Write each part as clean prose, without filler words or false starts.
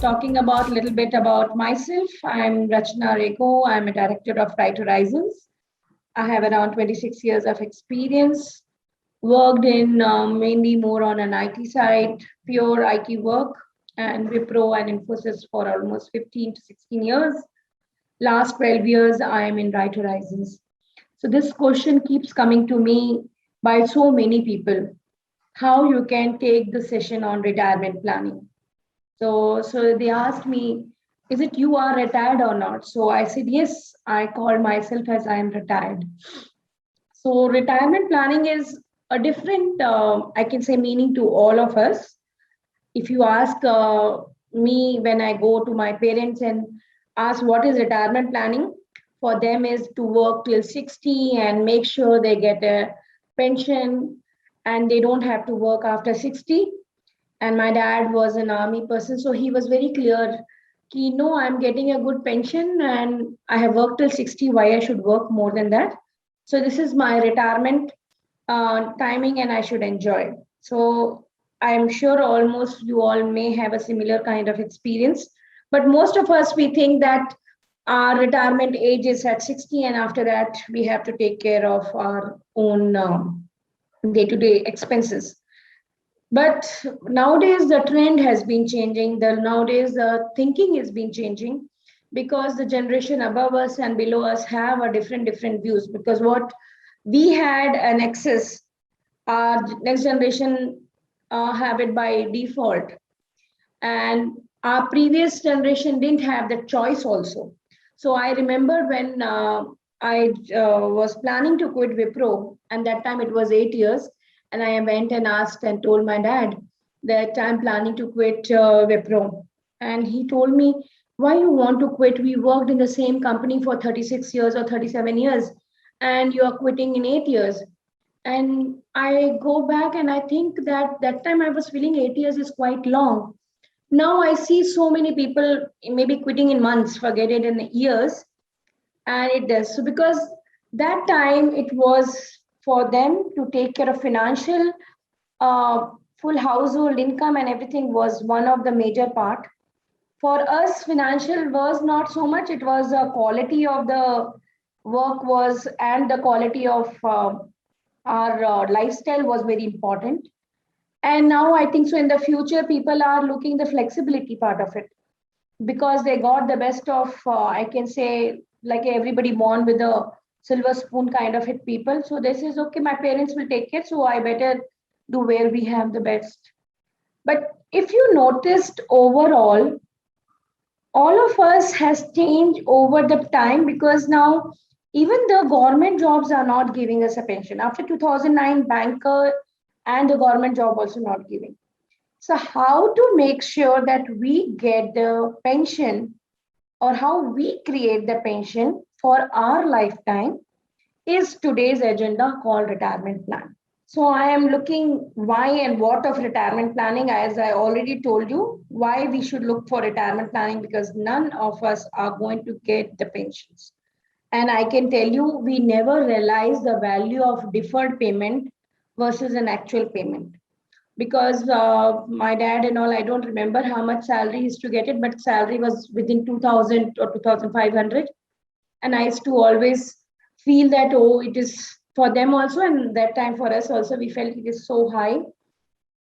talking about a little bit about myself. I'm Rachna Reko. I'm a director of Right Horizons. I have around 26 years of experience, worked in mainly more on an IT side, pure IT work, and Wipro and Infosys for almost 15 to 16 years. Last 12 years, I am in Right Horizons. So this question keeps coming to me by so many people, how you can take the session on retirement planning. So they asked me, is it you are retired or not? So I said, yes, I call myself as I am retired. So retirement planning is a different, I can say, meaning to all of us. If you ask me when I go to my parents and ask what is retirement planning, for them is to work till 60 and make sure they get a pension and they don't have to work after 60. And my dad was an army person, so he was very clear. I'm getting a good pension and I have worked till 60. Why I should work more than that? So this is my retirement timing, and I should enjoy. So I'm sure almost you all may have a similar kind of experience, but most of us we think that our retirement age is at 60, and after that we have to take care of our own day-to-day expenses. But nowadays the trend has been changing. The nowadays the thinking has been changing because the generation above us and below us have a different views. Because what we had an excess, our next generation have it by default, and our previous generation didn't have the choice also. So I remember when I was planning to quit Wipro, and that time it was 8 years, and I went and asked and told my dad that I'm planning to quit Wipro. And he told me, why you want to quit? We worked in the same company for 36 years or 37 years, and you are quitting in 8 years. And I go back and I think that that time I was feeling 8 years is quite long. Now I see so many people maybe quitting in months, forget it in years, and it does. So because that time it was for them to take care of financial, full household income and everything was one of the major part. For us, financial was not so much. It was the quality of the work was and the quality of our lifestyle was very important. And now I think so in the future people are looking the flexibility part of it, because they got the best of I can say, like everybody born with a silver spoon kind of hit people. So this is okay, my parents will take it, so I better do where we have the best. But if you noticed overall, all of us has changed over the time, because now even the government jobs are not giving us a pension after 2009 banker, and the government job also not giving. So how to make sure that we get the pension, or how we create the pension for our lifetime, is today's agenda called retirement plan. So I am looking why and what of retirement planning. As I already told you, why we should look for retirement planning, because none of us are going to get the pensions. And I can tell you, we never realize the value of deferred payment versus an actual payment. Because my dad and all, I don't remember how much salary he used to get it, but salary was within 2000 or 2500. And I used to always feel that, oh, it is for them also, and that time for us also, we felt it is so high.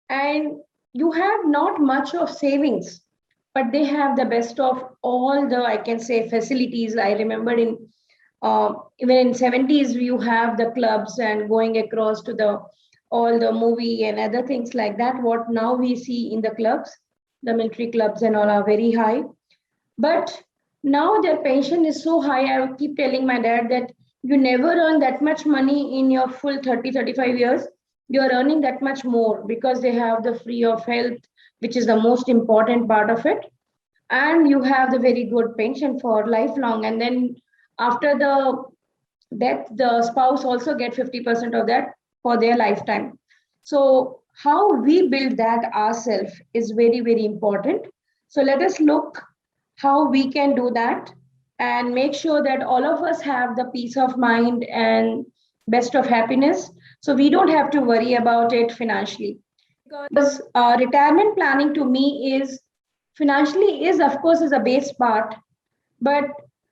And you have not much of savings, but they have the best of all the, I can say, facilities. I remember in even in 70s you have the clubs and going across to the all the movie and other things like that. What now we see in the clubs, the military clubs and all are very high. But now their pension is so high. I keep telling my dad that you never earn that much money in your full 30 35 years. You are earning that much more because they have the free of health, which is the most important part of it. And you have the very good pension for lifelong. And then after the death, the spouse also get 50% of that for their lifetime. So how we build that ourselves is very important. So let us look how we can do that and make sure that all of us have the peace of mind and best of happiness, so we don't have to worry about it financially. Because retirement planning to me is financially is, of course, is a base part, but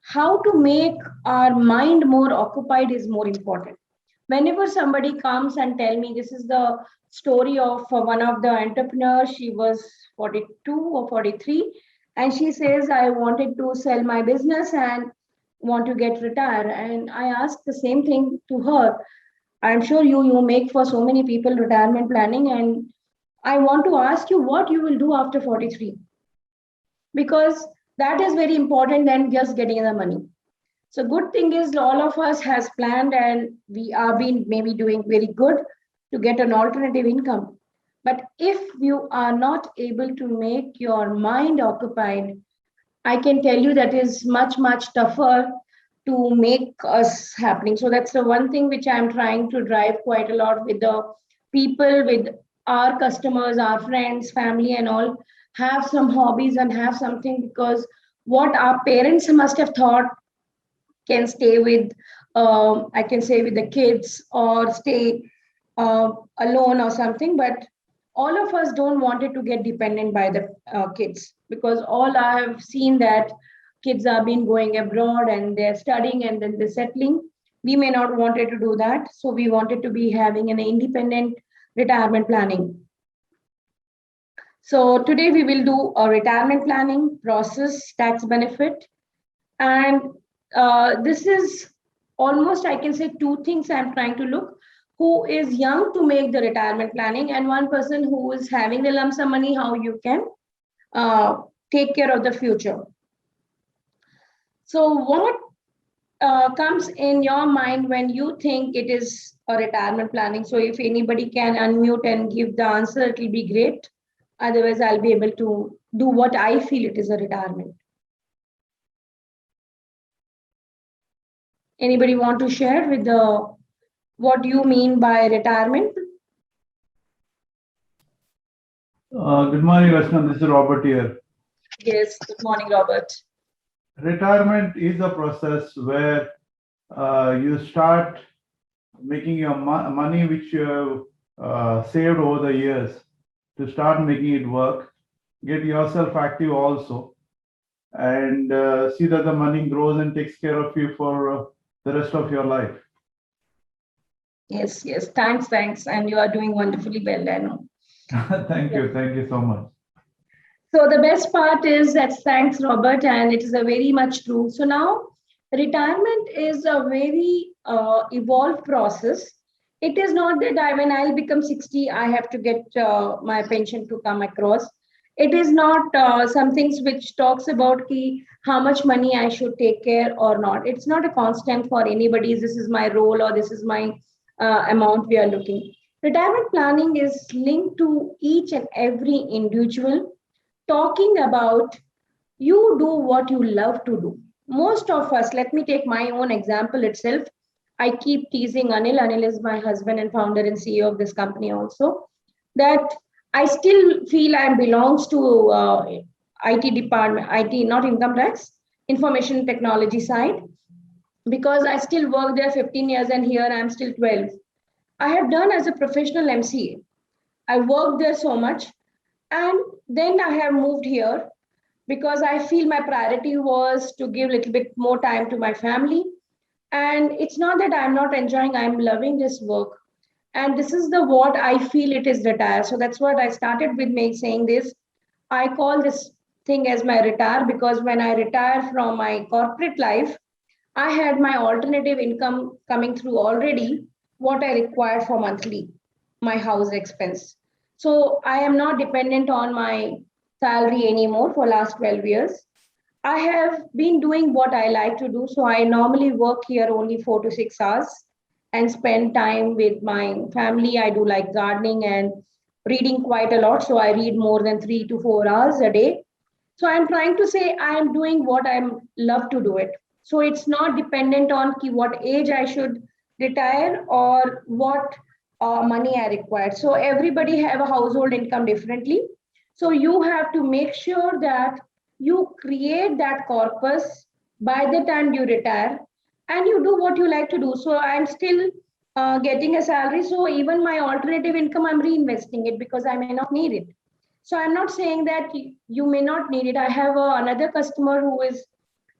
how to make our mind more occupied is more important. Whenever somebody comes and tell me, this is the story of one of the entrepreneurs. She was 42 or 43, and she says, I wanted to sell my business and want to get retired. And I asked the same thing to her. I'm sure you make for so many people retirement planning, and I want to ask you what you will do after 43, because that is very important than just getting the money. So good thing is all of us has planned, and we are been maybe doing very good to get an alternative income. But if you are not able to make your mind occupied, I can tell you that is much, much tougher to make us happening. So that's the one thing which I'm trying to drive quite a lot with the people, with our customers, our friends, family, and all. Have some hobbies and have something, because what our parents must have thought can stay with, I can say, with the kids, or stay alone or something. But all of us don't want it to get dependent by the kids, because all I have seen that kids are been going abroad and they're studying and then they're settling. We may not wanted to do that, so we wanted to be having an independent retirement planning. So today we will do a retirement planning process, tax benefit, and this is almost, I can say, two things I'm trying to look: who is young to make the retirement planning, and one person who is having the lump sum money, how you can uh, take care of the future. So what comes in your mind when you think it is a retirement planning? So if anybody can unmute and give the answer, it will be great. Otherwise, I'll be able to do what I feel it is a retirement. Anybody want to share with the what you mean by retirement? Good morning, Rachna. This is Robert here. Yes, good morning, Robert. Retirement is a process where you start making your money which you have saved over the years, to start making it work, get yourself active also, and see that the money grows and takes care of you for the rest of your life. Yes, yes. Thanks. And you are doing wonderfully well, I know. Thank you so much. So the best part is that thanks, Robert, and it is a very much true. So now retirement is a very evolved process. It is not that when I'll become 60, I have to get my pension to come across. It is not something which talks about how much money I should take care or not. It's not a constant for anybody. This is my role or this is my amount we are looking. Retirement planning is linked to each and every individual, talking about you do what you love to do. Most of us, let me take my own example itself. I keep teasing Anil. Anil is my husband and founder and CEO of this company also. That I still feel I belongs to IT department, IT, not income tax, information technology side, because I still work there 15 years and here I'm still 12. I have done as a professional MCA. I worked there so much, and then I have moved here because I feel my priority was to give a little bit more time to my family. And it's not that I'm not enjoying, I'm loving this work. And this is the what I feel it is retire. So that's what I started with me saying this. I call this thing as my retire, because when I retire from my corporate life, I had my alternative income coming through already, what I required for monthly, my house expense. So I am not dependent on my salary anymore for last 12 years. I have been doing what I like to do. So I normally work here only 4 to 6 hours and spend time with my family. I do like gardening and reading quite a lot. So I read more than 3 to 4 hours a day. So I'm trying to say I am doing what I love to do it. So it's not dependent on what age I should retire or what money I require. So everybody have a household income differently. So you have to make sure that you create that corpus by the time you retire, and you do what you like to do. So I'm still getting a salary. So even my alternative income, I'm reinvesting it because I may not need it. So I'm not saying that you may not need it. I have another customer who is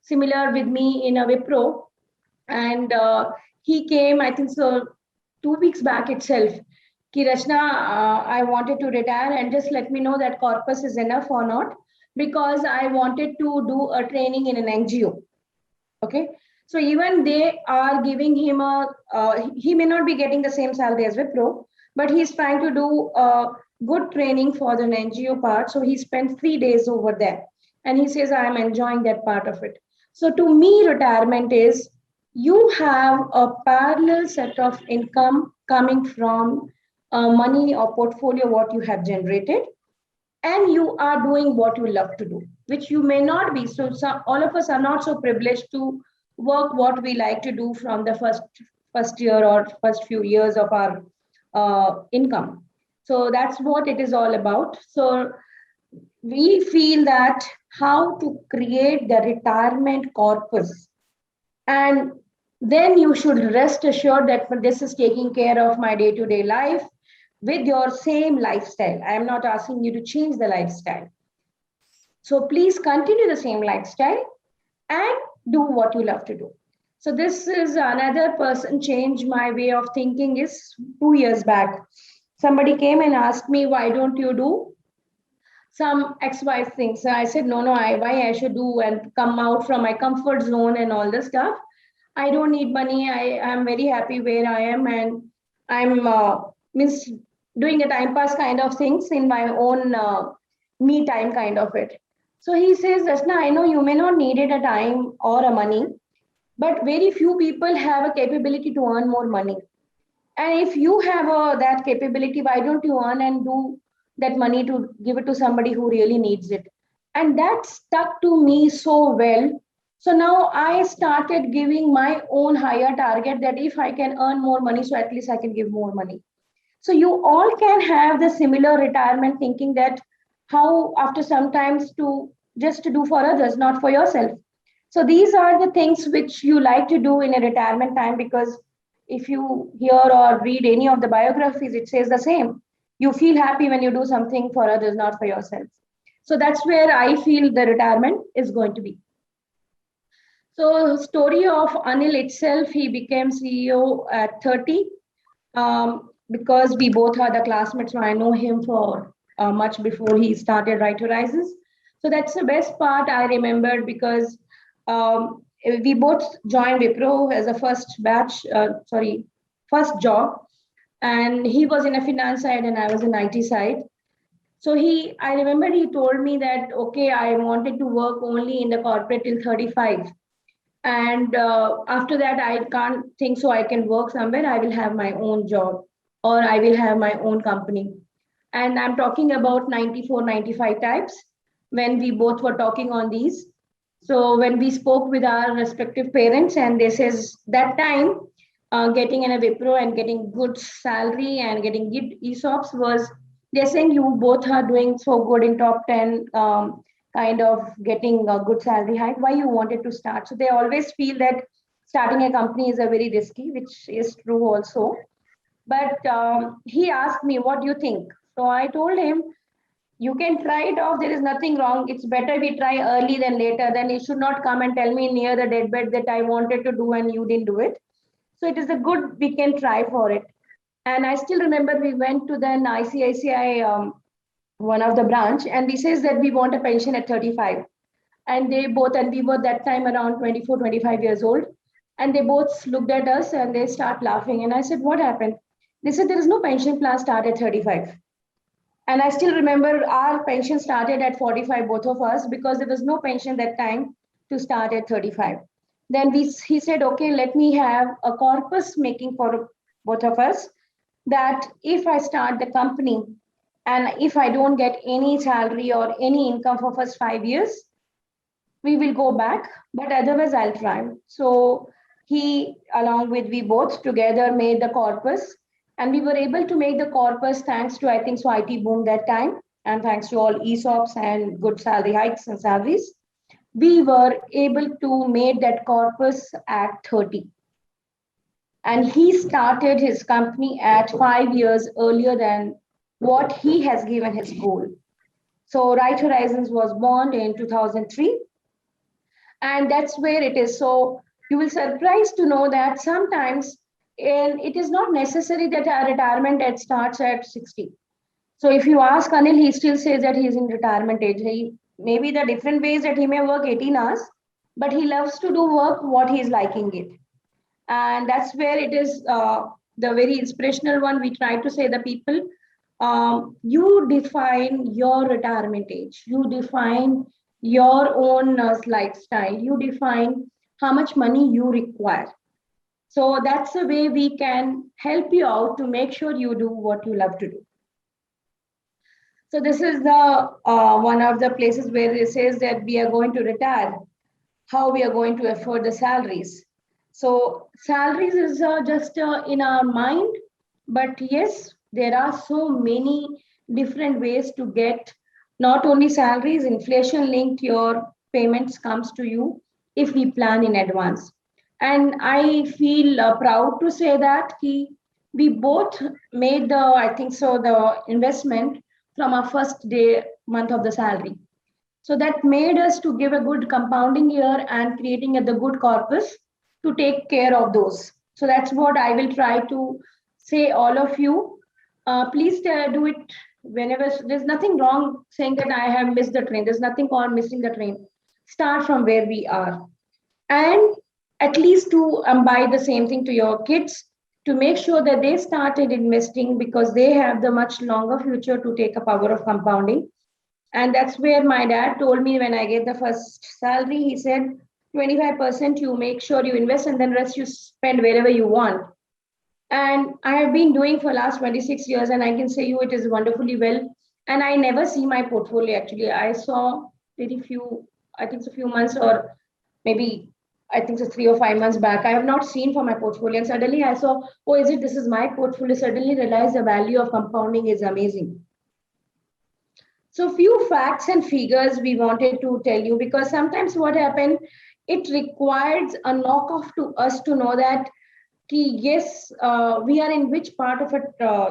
similar with me in a Wipro, and he came, I think so, 2 weeks back itself. Ki Rachna, I wanted to retire and just let me know that corpus is enough or not, because I wanted to do a training in an NGO. Okay. So even they are giving him he may not be getting the same salary as Wipro, but he's trying to do a good training for the NGO part. So he spent 3 days over there. And he says, I am enjoying that part of it. So to me, retirement is you have a parallel set of income coming from money or portfolio, what you have generated, and you are doing what you love to do, which you may not be. So all of us are not so privileged to work what we like to do from the first year or first few years of our income. So that's what it is all about. So we feel that how to create the retirement corpus, and then you should rest assured that this is taking care of my day-to-day life with your same lifestyle. I am not asking you to change the lifestyle. So please continue the same lifestyle and do what you love to do. So this is another person changed my way of thinking is 2 years back. Somebody came and asked me, why don't you do some XY things? So I said, no, why I should do and come out from my comfort zone and all this stuff. I don't need money. I am very happy where I am, and I'm means doing a time pass kind of things in my own me time kind of it. So he says, Rachna, I know you may not need it a time or a money, but very few people have a capability to earn more money. And if you have that capability, why don't you earn and do that money to give it to somebody who really needs it? And that stuck to me so well. So now I started giving my own higher target that if I can earn more money, so at least I can give more money. So you all can have the similar retirement thinking, that how after sometimes to just to do for others, not for yourself. So these are the things which you like to do in a retirement time, because if you hear or read any of the biographies, it says the same. You feel happy when you do something for others, not for yourself. So that's where I feel the retirement is going to be. So story of Anil itself, he became CEO at 30. Because we both are the classmates, so I know him for much before he started Right Horizons. So that's the best part I remembered, because we both joined Wipro as a first job, and he was in a finance side and I was in IT side. So I remember he told me that, okay, I wanted to work only in the corporate till 35. And after that, I can't think so I can work somewhere. I will have my own job, or I will have my own company. And I'm talking about 94, 95 types when we both were talking on these. So when we spoke with our respective parents, and they says that time, getting in a Wipro and getting good salary and getting good ESOPs was, they're saying you both are doing so good in top 10, kind of getting a good salary hike. Why you wanted to start? So they always feel that starting a company is a very risky, which is true also. But he asked me, what do you think? So I told him, you can try it off. There is nothing wrong. It's better we try early than later. Then you should not come and tell me near the deathbed that I wanted to do and you didn't do it. So it is a good, we can try for it. And I still remember we went to then ICICI, one of the branch, and we says that we want a pension at 35. And they both, and we were that time around 24, 25 years old. And they both looked at us and they start laughing. And I said, what happened? They said, there is no pension plan start at 35. And I still remember our pension started at 45, both of us, because there was no pension that time to start at 35. Then he said, okay, let me have a corpus making for both of us, that if I start the company and if I don't get any salary or any income for first 5 years, we will go back, but otherwise I'll try. So he, along with we both together made the corpus, and we were able to make the corpus thanks to, I think so, IT boom that time, and thanks to all ESOPs and good salary hikes and salaries. We were able to make that corpus at 30. And he started his company at 5 years earlier than what he has given his goal. So Right Horizons was born in 2003, and that's where it is. So you will surprised to know that sometimes it is not necessary that our retirement age starts at 60. So if you ask Anil, he still says that he's in retirement age. He maybe the different ways that he may work 18 hours, but he loves to do work what he's liking it. And that's where it is the very inspirational one. We try to say the people, you define your retirement age, you define your own lifestyle, you define how much money you require. So that's the way we can help you out to make sure you do what you love to do. So this is the one of the places where it says that we are going to retire, how we are going to afford the salaries. So salaries is just in our mind, but yes, there are so many different ways to get not only salaries, inflation linked your payments comes to you if we plan in advance. And I feel proud to say that we both made the, I think so, the investment from our first day month of the salary. So that made us to give a good compounding year and creating the good corpus to take care of those. So that's what I will try to say all of you. Please do it whenever. There's nothing wrong saying that I have missed the train. There's nothing called missing the train. Start from where we are. And at least to buy the same thing to your kids to make sure that they started investing because they have the much longer future to take a power of compounding. And that's where my dad told me when I get the first salary, he said 25% you make sure you invest and then rest you spend wherever you want. And I have been doing for last 26 years and I can say you it is wonderfully well. And I never see my portfolio actually. I saw very few, I think it's a few months or maybe I think it's 3 or 5 months back. I have not seen for my portfolio. And suddenly I saw, oh, is it this is my portfolio? Suddenly realized the value of compounding is amazing. So few facts and figures we wanted to tell you because sometimes what happened, it requires a knock off to us to know that yes, we are in which part of it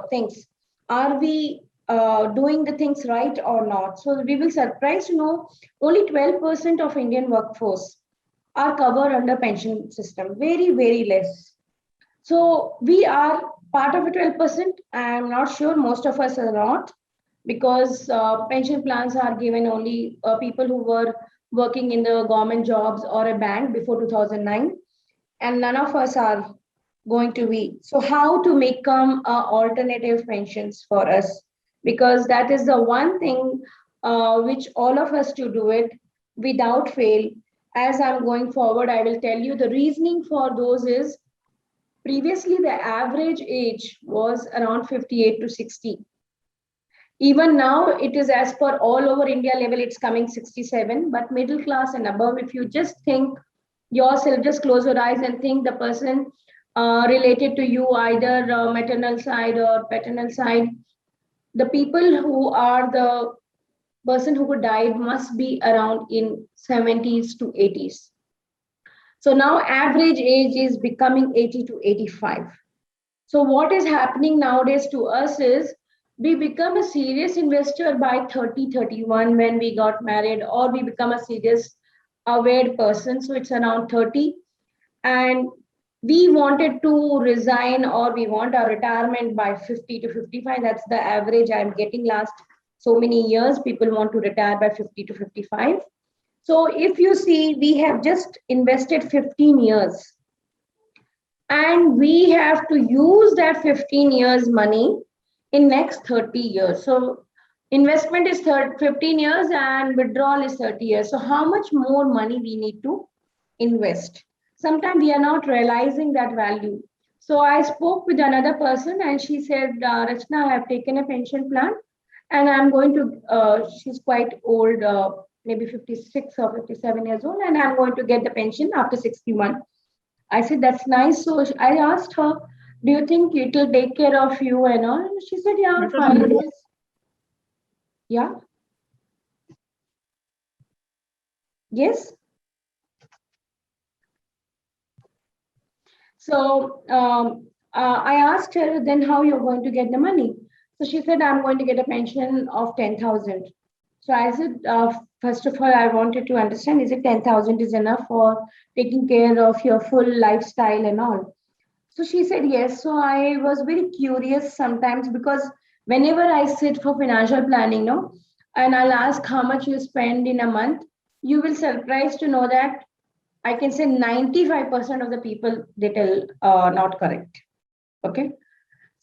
things. Are we doing the things right or not? So we will surprise to know only 12% of Indian workforce are covered under pension system. Very, very less. So we are part of a 12%. I'm not sure most of us are not because pension plans are given only people who were working in the government jobs or a bank before 2009 and none of us are going to be. So how to make them alternative pensions for us because that is the one thing which all of us to do it without fail. As I'm going forward, I will tell you the reasoning for those is previously the average age was around 58 to 60. Even now, it is as per all over India level, it's coming 67. But middle class and above, if you just think yourself, just close your eyes and think the person related to you, either maternal side or paternal side, the people who are the person who died must be around in 70s to 80s. So now average age is becoming 80 to 85. So what is happening nowadays to us is we become a serious investor by 30, 31 when we got married, or we become a serious aware person. So it's around 30. And we wanted to resign or we want our retirement by 50 to 55. That's the average I'm getting last so many years. People want to retire by 50 to 55. So if you see, we have just invested 15 years and we have to use that 15 years money in next 30 years. So investment is 15 years and withdrawal is 30 years. So how much more money we need to invest? Sometimes we are not realizing that value. So I spoke with another person and she said, Rachna, I have taken a pension plan and I'm going to, she's quite old, maybe 56 or 57 years old, and I'm going to get the pension after 61. I said, that's nice. So I asked her, do you think it will take care of you and all? And she said, yeah, fine. Yeah. Yes. So I asked her then how you're going to get the money. So she said, I'm going to get a pension of 10,000. So I said, first of all, I wanted to understand, is it 10,000 is enough for taking care of your full lifestyle and all? So she said yes. So I was very curious sometimes because whenever I sit for financial planning, no, and I'll ask how much you spend in a month, you will surprised to know that I can say 95% of the people they tell not correct. Okay.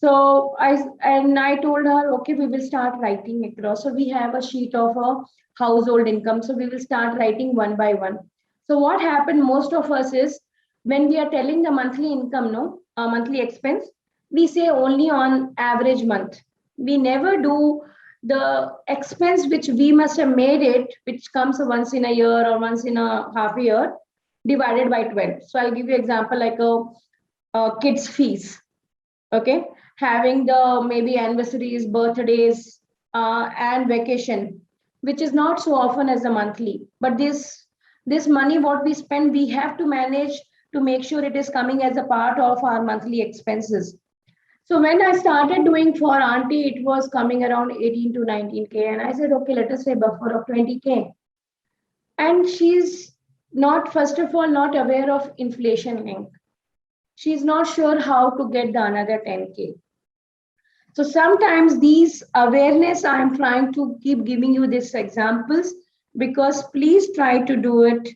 So I told her, okay, we will start writing across. So we have a sheet of a household income. So we will start writing one by one. So what happened most of us is when we are telling the monthly income, no, monthly expense, we say only on average month. We never do the expense which we must have made it, which comes once in a year or once in a half a year, divided by 12. So I'll give you example like a kid's fees. Okay, having the maybe anniversaries, birthdays, and vacation, which is not so often as a monthly. But this money what we spend, we have to manage to make sure it is coming as a part of our monthly expenses. So when I started doing for auntie, it was coming around 18 to 19K, and I said, okay, let us say buffer of 20K. And she's not, first of all, not aware of inflation link. She's not sure how to get the another 10K. So sometimes these awareness, I'm trying to keep giving you these examples because please try to do it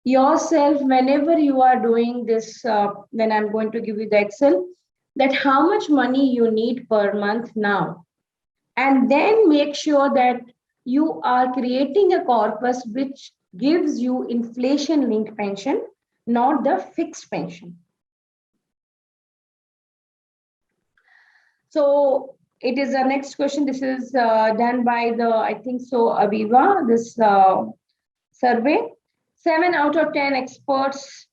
yourself whenever you are doing this. Then I'm going to give you the Excel that how much money you need per month now. And then make sure that you are creating a corpus which gives you inflation linked pension, not the fixed pension. So it is the next question. This is done by the, I think so, Aviva, this survey. 7 out of 10 experts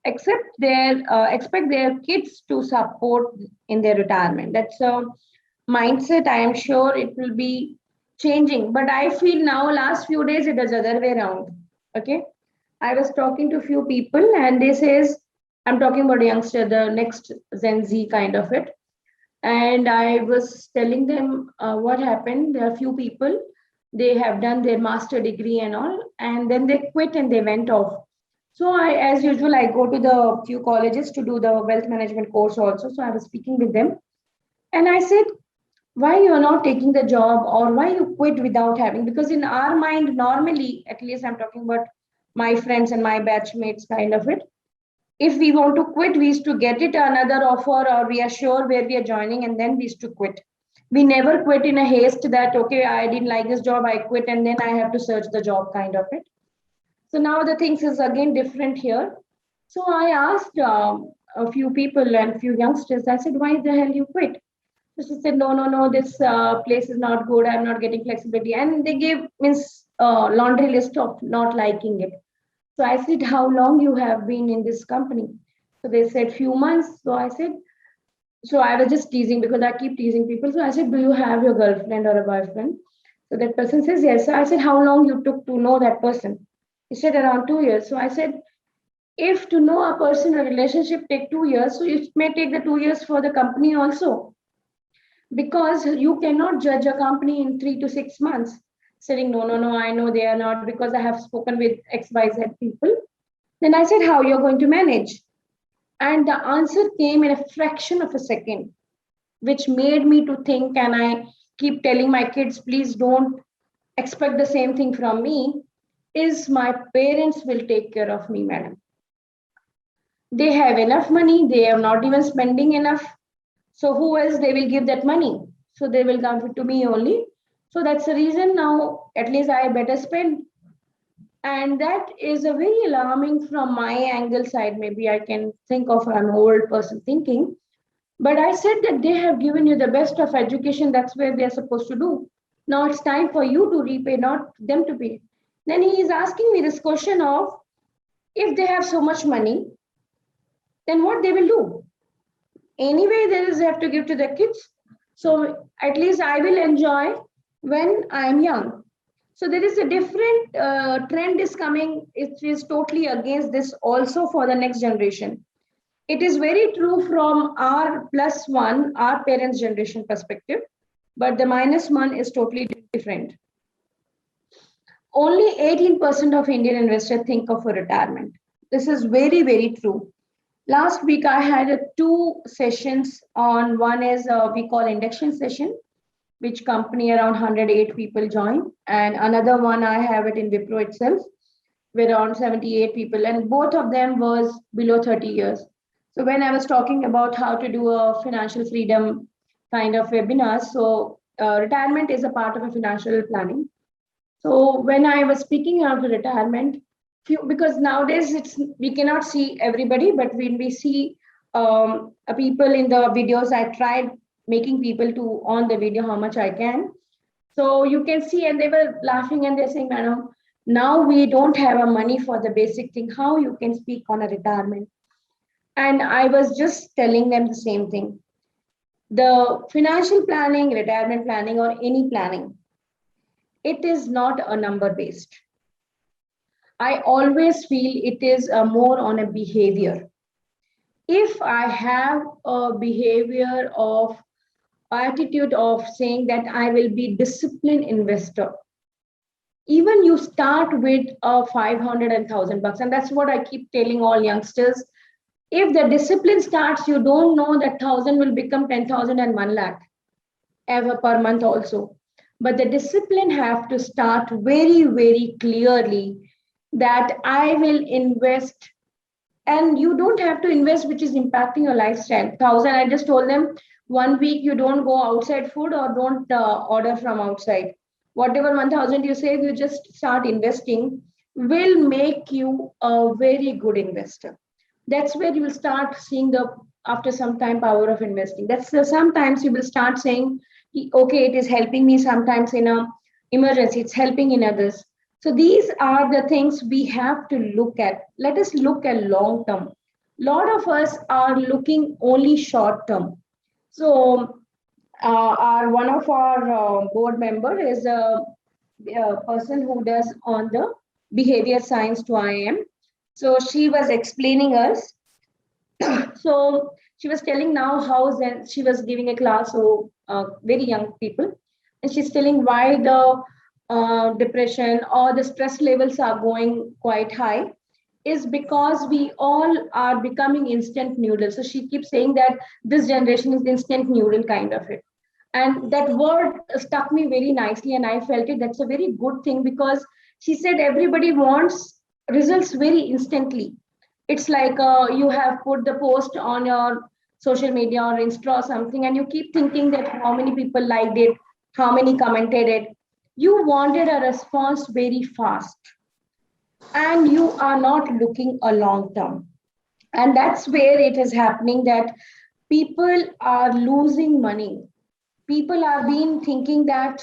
expect their kids to support in their retirement. That's a mindset. I am sure it will be changing. But I feel now, last few days, it is the other way around. Okay. I was talking to a few people and they says, I'm talking about a youngster, the next Gen Z kind of it, and I was telling them what happened. There are few people, they have done their master degree and all, and then they quit and they went off. So I, as usual, I go to the few colleges to do the wealth management course also. So I was speaking with them, and I said, why you are not taking the job or why you quit without having? Because in our mind, normally, at least I'm talking about my friends and my batchmates kind of it, if we want to quit, we used to get it another offer or we are sure where we are joining and then we used to quit. We never quit in a haste that, okay, I didn't like this job, I quit and then I have to search the job kind of it. So now the things is again different here. So I asked a few people and few youngsters, I said, why the hell you quit? So she said, no, this place is not good. I'm not getting flexibility. And they gave means laundry list of not liking it. So I said, how long you have been in this company? So they said few months. So I said, so I was just teasing because I keep teasing people. So I said, do you have your girlfriend or a boyfriend? So that person says yes. So I said, how long you took to know that person? He said around 2 years. So I said, if to know a person, a relationship take 2 years, so it may take the 2 years for the company also. Because you cannot judge a company in 3 to 6 months saying, no, I know they are not because I have spoken with XYZ people. Then I said, how you're going to manage? And the answer came in a fraction of a second, which made me to think, and I keep telling my kids, please don't expect the same thing from me, is my parents will take care of me, madam. They have enough money, they are not even spending enough. So who else they will give that money? So they will come to me only. So that's the reason now, at least I better spend. And that is a very alarming from my angle side. Maybe I can think of an old person thinking. But I said that they have given you the best of education. That's where they're supposed to do. Now it's time for you to repay, not them to pay. Then he is asking me this question of if they have so much money, then what they will do? Anyway, they have to give to the kids. So at least I will enjoy when I am young. So there is a different trend is coming. It is totally against this also for the next generation. It is very true from our plus one, our parents' generation perspective, but the minus one is totally different. only 18% of Indian investors think of a retirement. This is very, very true. Last week, I had two sessions on one is we call induction session, which company around 108 people join. And another one, I have it in Wipro itself, with around 78 people. And both of them was below 30 years. So when I was talking about how to do a financial freedom kind of webinar, so retirement is a part of a financial planning. So when I was speaking about the retirement, because nowadays we cannot see everybody, but when we see people in the videos, I tried making people to on the video how much I can. So you can see, and they were laughing and they're saying, Madam, now we don't have a money for the basic thing. How you can speak on a retirement? And I was just telling them the same thing. The financial planning, retirement planning, or any planning, it is not a number based. I always feel it is more on a behavior. If I have a behavior of attitude of saying that I will be disciplined investor, even you start with a 500 and $1,000, and that's what I keep telling all youngsters. If the discipline starts, you don't know that 1,000 will become 10,000 and 1 lakh ever per month also. But the discipline have to start very, very clearly that I will invest, and you don't have to invest which is impacting your lifestyle. 1,000, I just told them 1 week you don't go outside food or don't order from outside. Whatever 1,000 you save, you just start investing, will make you a very good investor. That's where you will start seeing the, after some time, power of investing. That's sometimes you will start saying, okay, it is helping me sometimes in a emergency, it's helping in others. So these are the things we have to look at. Let us look at long term. A lot of us are looking only short term. So one of our board member is a person who does on the behavior science to IIM. So she was explaining us. So she was telling now how Zen, she was giving a class to very young people, and she's telling why the depression or the stress levels are going quite high is because we all are becoming instant noodles. So she keeps saying that this generation is instant noodle kind of it. And that word stuck me very nicely, and I felt it. That's a very good thing, because she said everybody wants results very instantly. It's like you have put the post on your social media or Insta or something, and you keep thinking that how many people liked it, how many commented it. You wanted a response very fast, and you are not looking a long term. And that's where it is happening, that people are losing money. People are being thinking that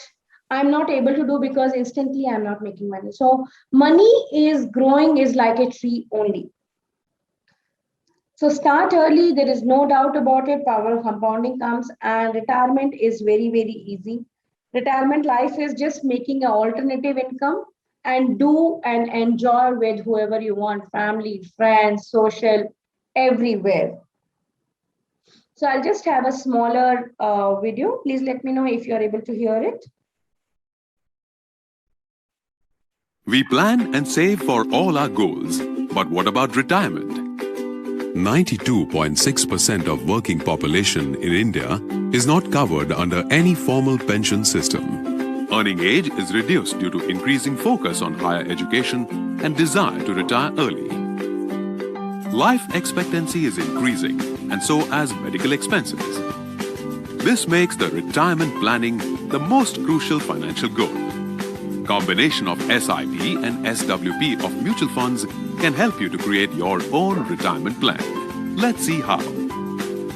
I'm not able to do because instantly I'm not making money. So money is growing is like a tree only. So start early, there is no doubt about it. Power of compounding comes, and retirement is very, very easy. Retirement life is just making an alternative income and do and enjoy with whoever you want, family, friends, social, everywhere. So I'll just have a smaller video. Please let me know if you're able to hear it. We plan and save for all our goals. But what about retirement? 92.6% of working population in India is not covered under any formal pension system. Earning age is reduced due to increasing focus on higher education and desire to retire early. Life expectancy is increasing, and so as medical expenses. This makes the retirement planning the most crucial financial goal. Combination of SIP and SWP of mutual funds can help you to create your own retirement plan. Let's see how.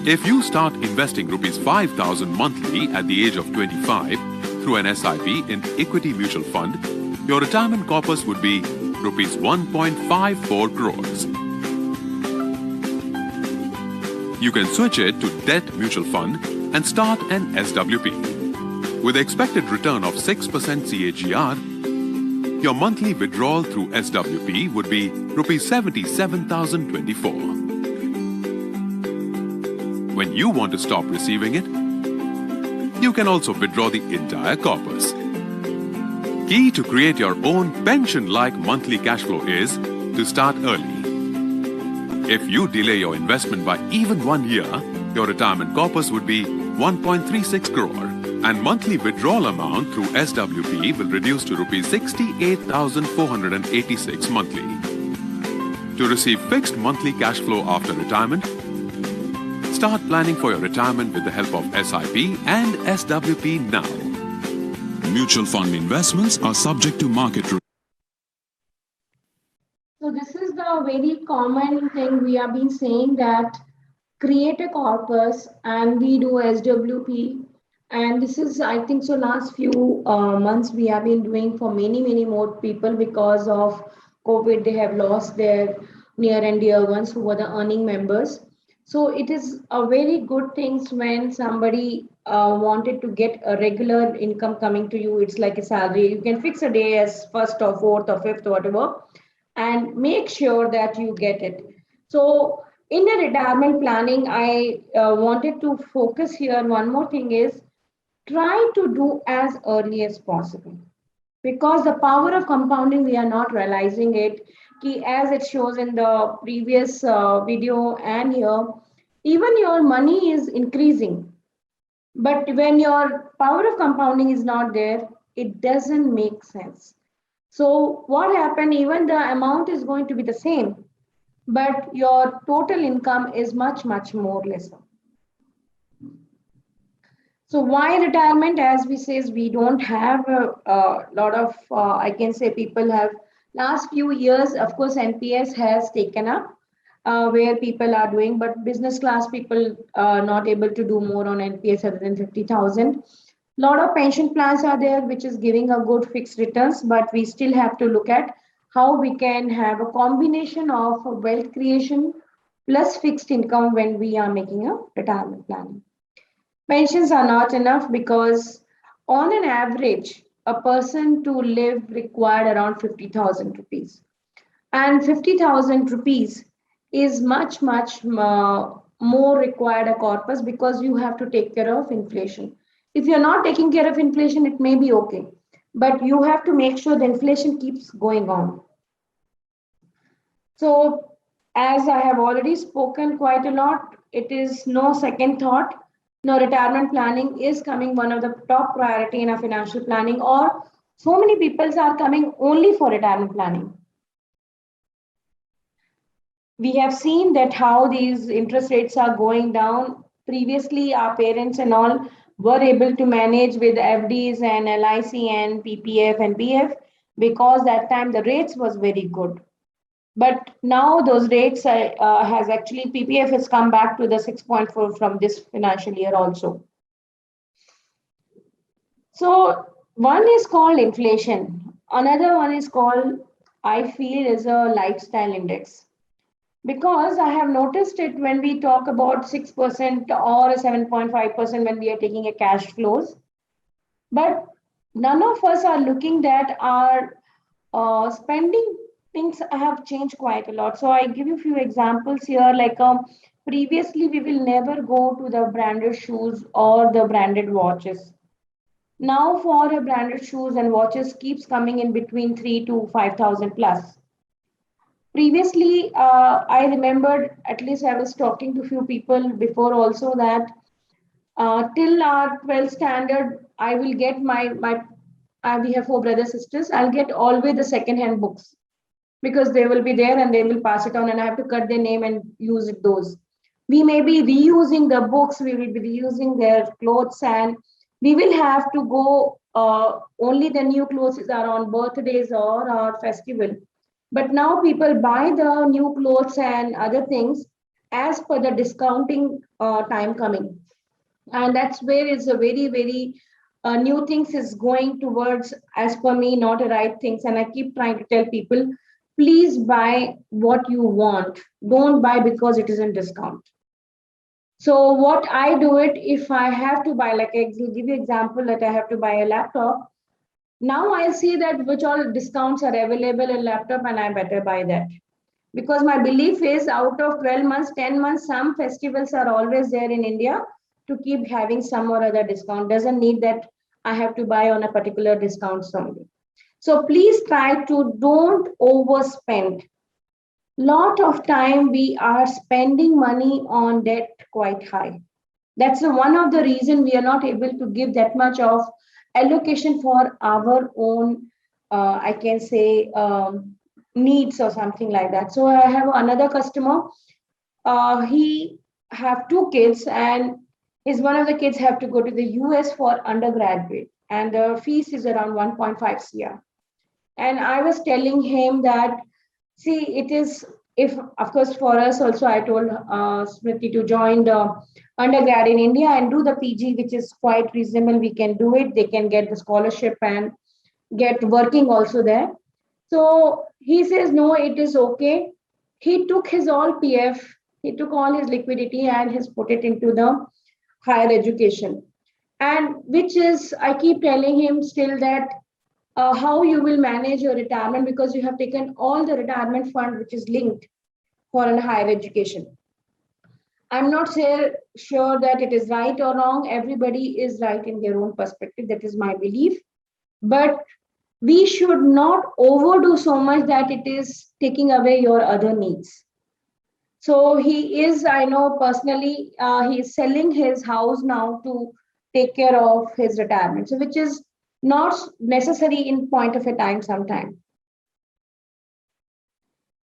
If you start investing rupees 5,000 monthly at the age of 25 through an SIP in equity mutual fund, your retirement corpus would be rupees 1.54 crores. You can switch it to debt mutual fund and start an SWP. With expected return of 6% CAGR, your monthly withdrawal through SWP would be rupees 77,024. When you want to stop receiving it, you can also withdraw the entire corpus. key to create your own pension-like monthly cash flow is to start early. If you delay your investment by even 1 year, your retirement corpus would be 1.36 crore and monthly withdrawal amount through SWP will reduce to rupees 68,486 monthly. To receive fixed monthly cash flow after retirement, start planning for your retirement with the help of SIP and SWP now. Mutual fund investments are subject to market risk. So this is the very common thing we have been saying, that create a corpus and we do SWP. And this is, I think so, last few months we have been doing for many more people because of COVID. They have lost their near and dear ones who were the earning members. So it is a very good thing when somebody wanted to get a regular income coming to you. It's like a salary. You can fix a day as 1st or 4th or 5th or whatever, and make sure that you get it. So in the retirement planning, I wanted to focus here. One more thing is try to do as early as possible, because the power of compounding, we are not realizing it. As it shows in the previous video and here, even your money is increasing. But when your power of compounding is not there, it doesn't make sense. So what happened, even the amount is going to be the same, but your total income is much more lesser. So why retirement? As we says, we don't have a lot of, I can say people have, last few years, of course, NPS has taken up where people are doing, but business class people are not able to do more on NPS other than 50,000. Lot of pension plans are there, which is giving a good fixed returns, but we still have to look at how we can have a combination of wealth creation plus fixed income when we are making a retirement plan. Pensions are not enough because on an average, a person to live required around 50,000 rupees. And 50,000 rupees is much more required a corpus, because you have to take care of inflation. If you're not taking care of inflation, it may be okay, but you have to make sure the inflation keeps going on. So as I have already spoken quite a lot, it is no second thought. Now, retirement planning is coming one of the top priority in our financial planning, or so many people are coming only for retirement planning. We have seen that how these interest rates are going down. Previously, our parents and all were able to manage with FDs and LIC and PPF and PF, because that time the rates was very good. But now those rates has actually, PPF has come back to the 6.4 from this financial year also. So one is called inflation. Another one is called, I feel, is a lifestyle index. Because I have noticed it when we talk about 6% or a 7.5% when we are taking a cash flows, but none of us are looking at our spending. Things have changed quite a lot. So I give you a few examples here. Like previously, we will never go to the branded shoes or the branded watches. Now, for a branded shoes and watches keeps coming in between 3,000 to 5,000 plus. Previously, I remembered, at least I was talking to a few people before also, that till our 12th standard, I will get we have 4 brothers, sisters, I'll get always the second-hand books, because they will be there and they will pass it on, and I have to cut their name and use those. We may be reusing the books, we will be reusing their clothes, and we will have to go, only the new clothes are on birthdays or our festival. But now people buy the new clothes and other things as per the discounting time coming. And that's where it's a very new things is going towards, as per me, not a right things. And I keep trying to tell people, please buy what you want. Don't buy because it is in discount. So what I do it, if I have to buy, like I'll give you example that I have to buy a laptop. Now I see that which all discounts are available in laptop, and I better buy that. Because my belief is, out of 12 months, 10 months, some festivals are always there in India to keep having some or other discount. Doesn't need that I have to buy on a particular discount only. So please try to don't overspend. Lot of time we are spending money on debt quite high. That's one of the reason we are not able to give that much of allocation for our own, I can say, needs or something like that. So I have another customer. He have two kids, and his one of the kids have to go to the US for undergraduate, and the fees is around 1.5 cr. And I was telling him that, see, it is, if, of course, for us also, I told Smriti to join the undergrad in India and do the PG, which is quite reasonable. We can do it. They can get the scholarship and get working also there. So he says, no, it is okay. He took his all PF, he took all his liquidity and has put it into the higher education. And which is, I keep telling him still that how you will manage your retirement, because you have taken all the retirement fund which is linked for a higher education. I'm not sure that it is right or wrong. Everybody is right in their own perspective. That is my belief. But we should not overdo so much that it is taking away your other needs. So he is, I know personally, he is selling his house now to take care of his retirement. So which is not necessary in point of a time sometime.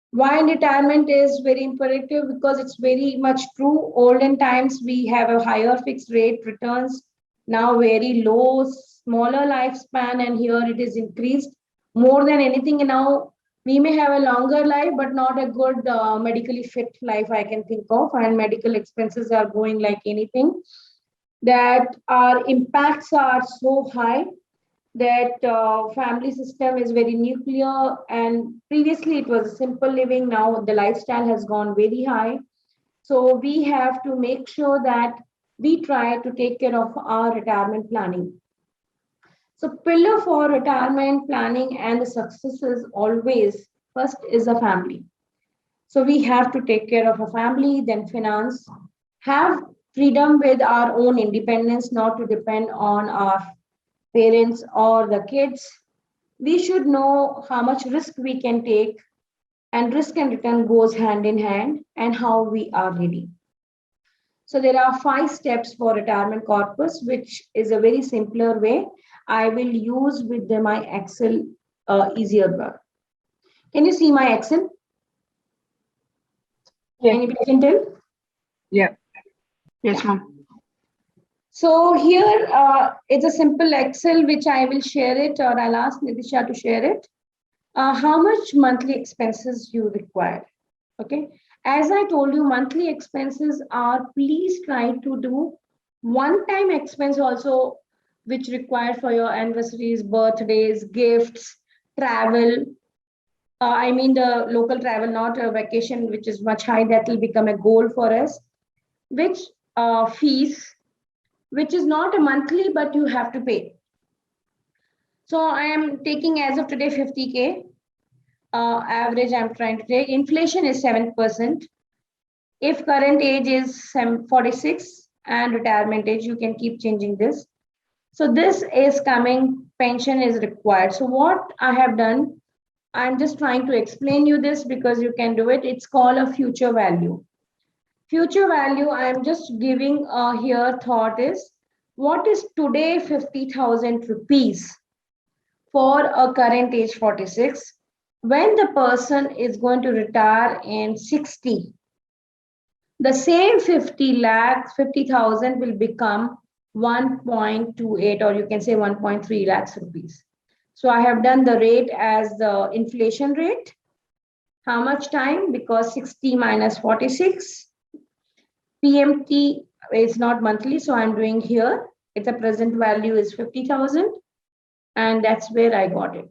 Why retirement is very imperative? Because it's very much true. Olden times we have a higher fixed rate returns, now very low, smaller lifespan, and here it is increased more than anything. Now we may have a longer life, but not a good medically fit life I can think of, and medical expenses are going like anything. That our impacts are so high that family system is very nuclear, and previously it was a simple living. Now the lifestyle has gone very high, so we have to make sure that we try to take care of our retirement planning. So pillar for retirement planning and the success is always first is a family. So we have to take care of a family, then finance, have freedom with our own independence, not to depend on our parents or the kids. We should know how much risk we can take, and risk and return goes hand in hand, and how we are ready. So there are 5 steps for retirement corpus, which is a very simpler way. I will use with my Excel easier work. Can you see my Excel? Yeah. Anybody can tell? Yeah. Yes, ma'am. So here it's a simple Excel which I will share it, or I'll ask Nidisha to share it. How much monthly expenses you require? Okay. As I told you, monthly expenses are, please try to do one-time expense also, which required for your anniversaries, birthdays, gifts, travel. I mean the local travel, not a vacation, which is much high. That will become a goal for us. Which fees, which is not a monthly, but you have to pay. So I am taking as of today 50K. Average I'm trying to take. Inflation is 7%. If current age is 46 and retirement age, you can keep changing this. So this is coming, pension is required. So what I have done, I'm just trying to explain you this because you can do it. It's called a future value. Future value, I'm just giving here thought is, what is today 50,000 rupees for a current age 46? When the person is going to retire in 60, the same 50,000 will become 1.28, or you can say 1.3 lakhs rupees. So I have done the rate as the inflation rate. How much time? Because 60 minus 46. PMT is not monthly, so I'm doing here. It's a present value is 50,000, and that's where I got it.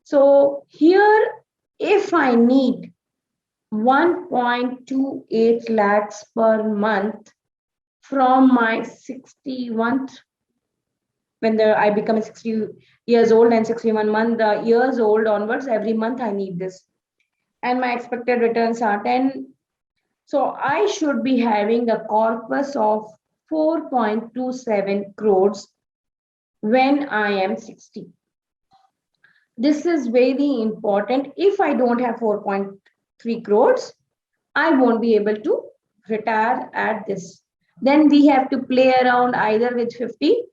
So here, if I need 1.28 lakhs per month from my 61th, when I become 60 years old and 61 years old onwards, every month I need this. And my expected returns are 10. So I should be having a corpus of 4.27 crores when I am 60. This is very important. If I don't have 4.3 crores, I won't be able to retire at this. Then we have to play around either with 50,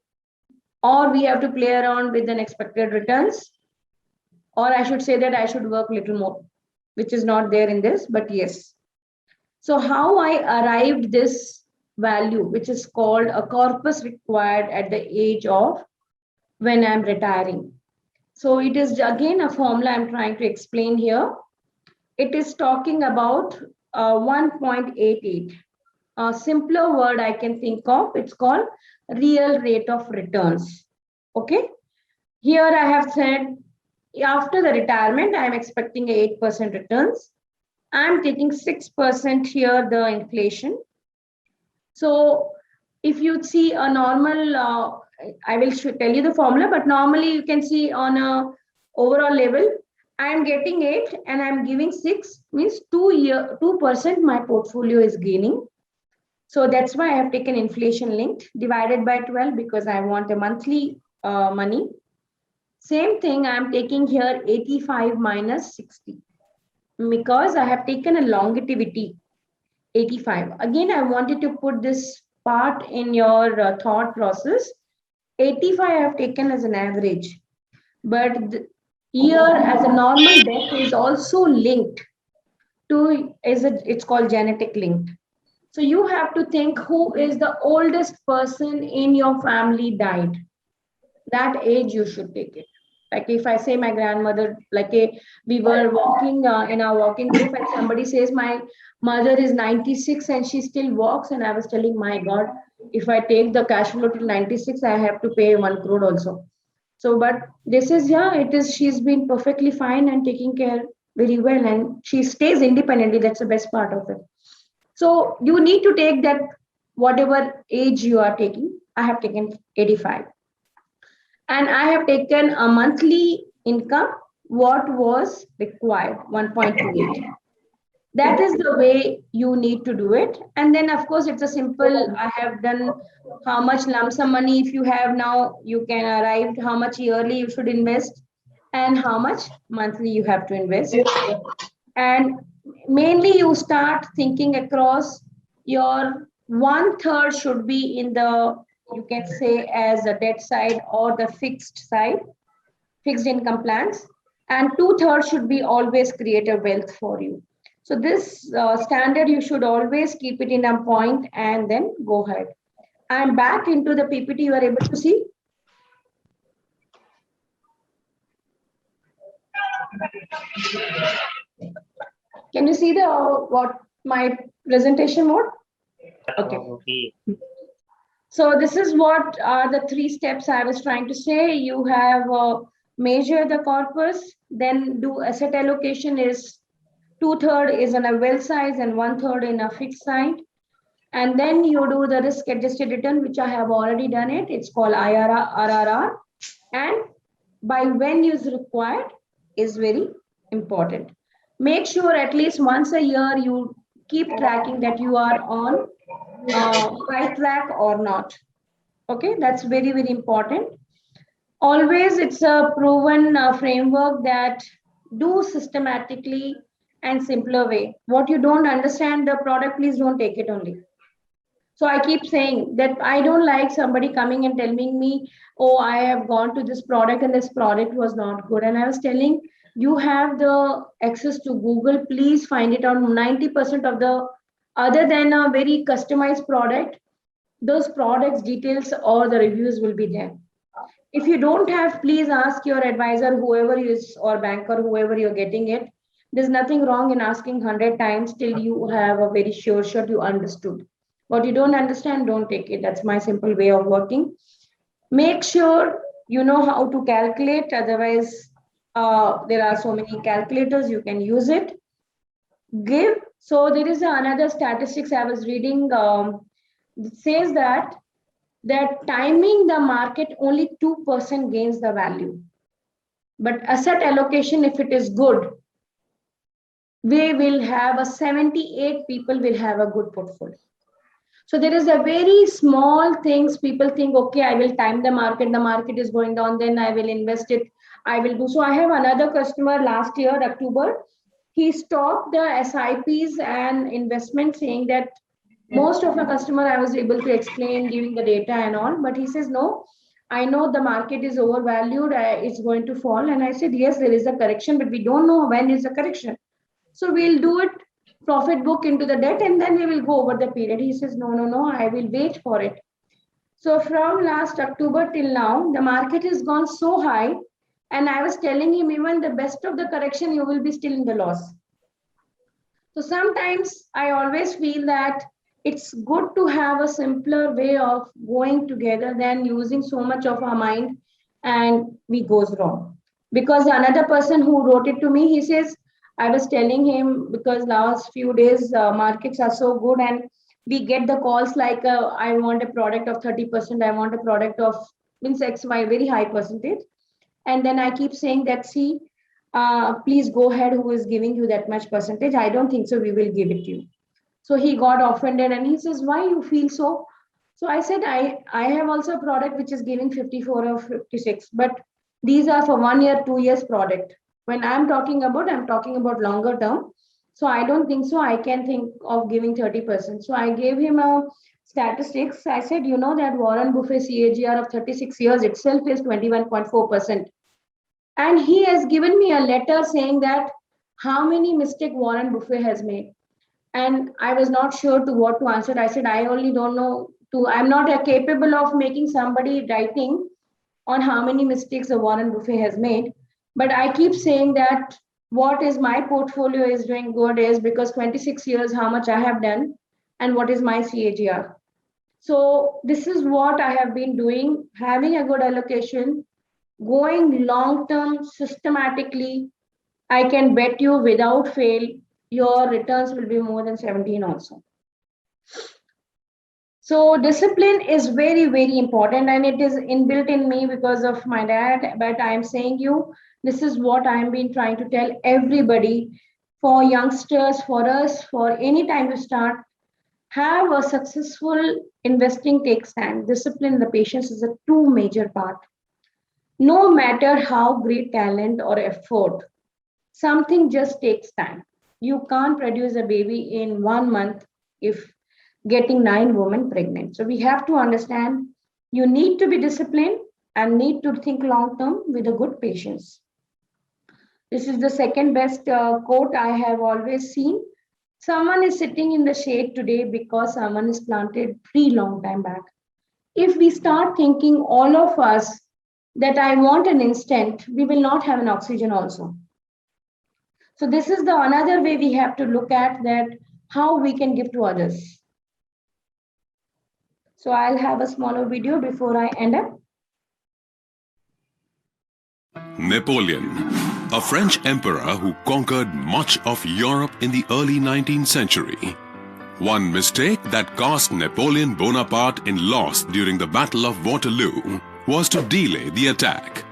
or we have to play around with an expected returns, or I should say that I should work little more, which is not there in this, but yes. So how I arrived this value, which is called a corpus required at the age of when I'm retiring. So it is again a formula I'm trying to explain here. It is talking about 1.88. A simpler word I can think of, it's called real rate of returns. Okay. Here I have said after the retirement, I'm expecting 8% returns. I'm taking 6% here, the inflation. So if you see a normal, I will tell you the formula, but normally you can see on a overall level, I'm getting 8 and I'm giving 6, means 2% my portfolio is gaining. So that's why I have taken inflation linked divided by 12 because I want a monthly money. Same thing, I'm taking here 85 minus 60 because I have taken a longevity 85. Again, I wanted to put this part in your thought process. 85 I have taken as an average, but here as a normal death is also linked to, it's called genetic linked. So you have to think who is the oldest person in your family died. That age you should take it. Like if I say my grandmother, we were walking in our walking group and somebody says my mother is 96 and she still walks, and I was telling, my God, if I take the cash flow till 96, I have to pay 1 crore also. So, but this is, yeah, it is, she's been perfectly fine and taking care very well, and she stays independently. That's the best part of it. So you need to take that whatever age you are taking. I have taken 85. And I have taken a monthly income, what was required, 1.28. That is the way you need to do it. And then, of course, it's a simple, I have done how much lump sum money if you have now, you can arrive how much yearly you should invest and how much monthly you have to invest. And mainly you start thinking across your 1/3 should be in the, you can say, as a debt side or the fixed side, fixed income plans, and 2/3 should be always create a wealth for you. So this standard, you should always keep it in a point and then go ahead. I'm back into the PPT. You are able to see? Can you see the what my presentation mode? Okay. So this is what are the 3 steps I was trying to say. You have measure the corpus, then do asset allocation is 2/3 is in a well size and 1/3 in a fixed side. And then you do the risk adjusted return, which I have already done it. It's called IRR. And by when is required is very important. Make sure at least once a year you keep tracking that you are on right track or not. Okay, that's very, very important. Always, it's a proven framework that do systematically and simpler way. What you don't understand the product, please don't take it only. So I keep saying that I don't like somebody coming and telling me, oh, I have gone to this product and this product was not good. And I was telling, you have the access to Google, please find it on 90% of the, other than a very customized product, those products details or the reviews will be there. If you don't have, please ask your advisor, whoever is, or banker, whoever you're getting it. There's nothing wrong in asking 100 times till you have a very sure shot you understood. What you don't understand, don't take it. That's my simple way of working. Make sure you know how to calculate. Otherwise, there are so many calculators, you can use it. Give. So there is another statistics I was reading. It says that timing the market, only 2% gains the value. But asset allocation, if it is good, we will have a 78 people will have a good portfolio. So there is a very small things people think, okay, I will time the market is going down, then I will invest it, I will do. So I have another customer last year, October, he stopped the SIPs and investment, saying that most of the customer I was able to explain, giving the data and all, but he says, no, I know the market is overvalued, it's going to fall. And I said, yes, there is a correction, but we don't know when is the correction. So we'll do it, profit book into the debt, and then we will go over the period. He says, no, I will wait for it. So from last October till now, the market has gone so high. And I was telling him, even the best of the correction, you will be still in the loss. So sometimes I always feel that it's good to have a simpler way of going together than using so much of our mind and we goes wrong. Because another person who wrote it to me, he says, I was telling him, because last few days markets are so good and we get the calls like, I want a product of 30%, I want a product of means XY, very high percentage. And then I keep saying that, see, please go ahead, who is giving you that much percentage? I don't think so, we will give it to you. So he got offended and he says, why you feel so? So I said, I have also a product which is giving 54 or 56, but these are for 1 year, 2 years product. When I'm talking about longer term. So I don't think so I can think of giving 30%. So I gave him a statistics. I said, you know that Warren Buffett CAGR of 36 years itself is 21.4%. And he has given me a letter saying that how many mistakes Warren Buffett has made. And I was not sure to what to answer. I said, I only don't know I'm not capable of making somebody writing on how many mistakes a Warren Buffett has made. But I keep saying that what is my portfolio is doing good is because 26 years, how much I have done and what is my CAGR. So this is what I have been doing, having a good allocation, going long-term systematically. I can bet you without fail, your returns will be more than 17 also. So discipline is very, very important and it is inbuilt in me because of my dad. But I'm saying you, this is what I've been trying to tell everybody, for youngsters, for us, for any time to start, have a successful investing takes time. Discipline, the patience is a two major part. No matter how great talent or effort, something just takes time. You can't produce a baby in 1 month if getting 9 women pregnant. So we have to understand you need to be disciplined and need to think long term with a good patience. This is the second best quote I have always seen. Someone is sitting in the shade today because someone is planted tree long time back. If we start thinking all of us that I want an instant, we will not have an oxygen also. So this is the another way we have to look at that, how we can give to others. So I'll have a smaller video before I end up. Napoleon, a French emperor who conquered much of Europe in the early 19th century. One mistake that cost Napoleon Bonaparte in loss during the Battle of Waterloo was to delay the attack.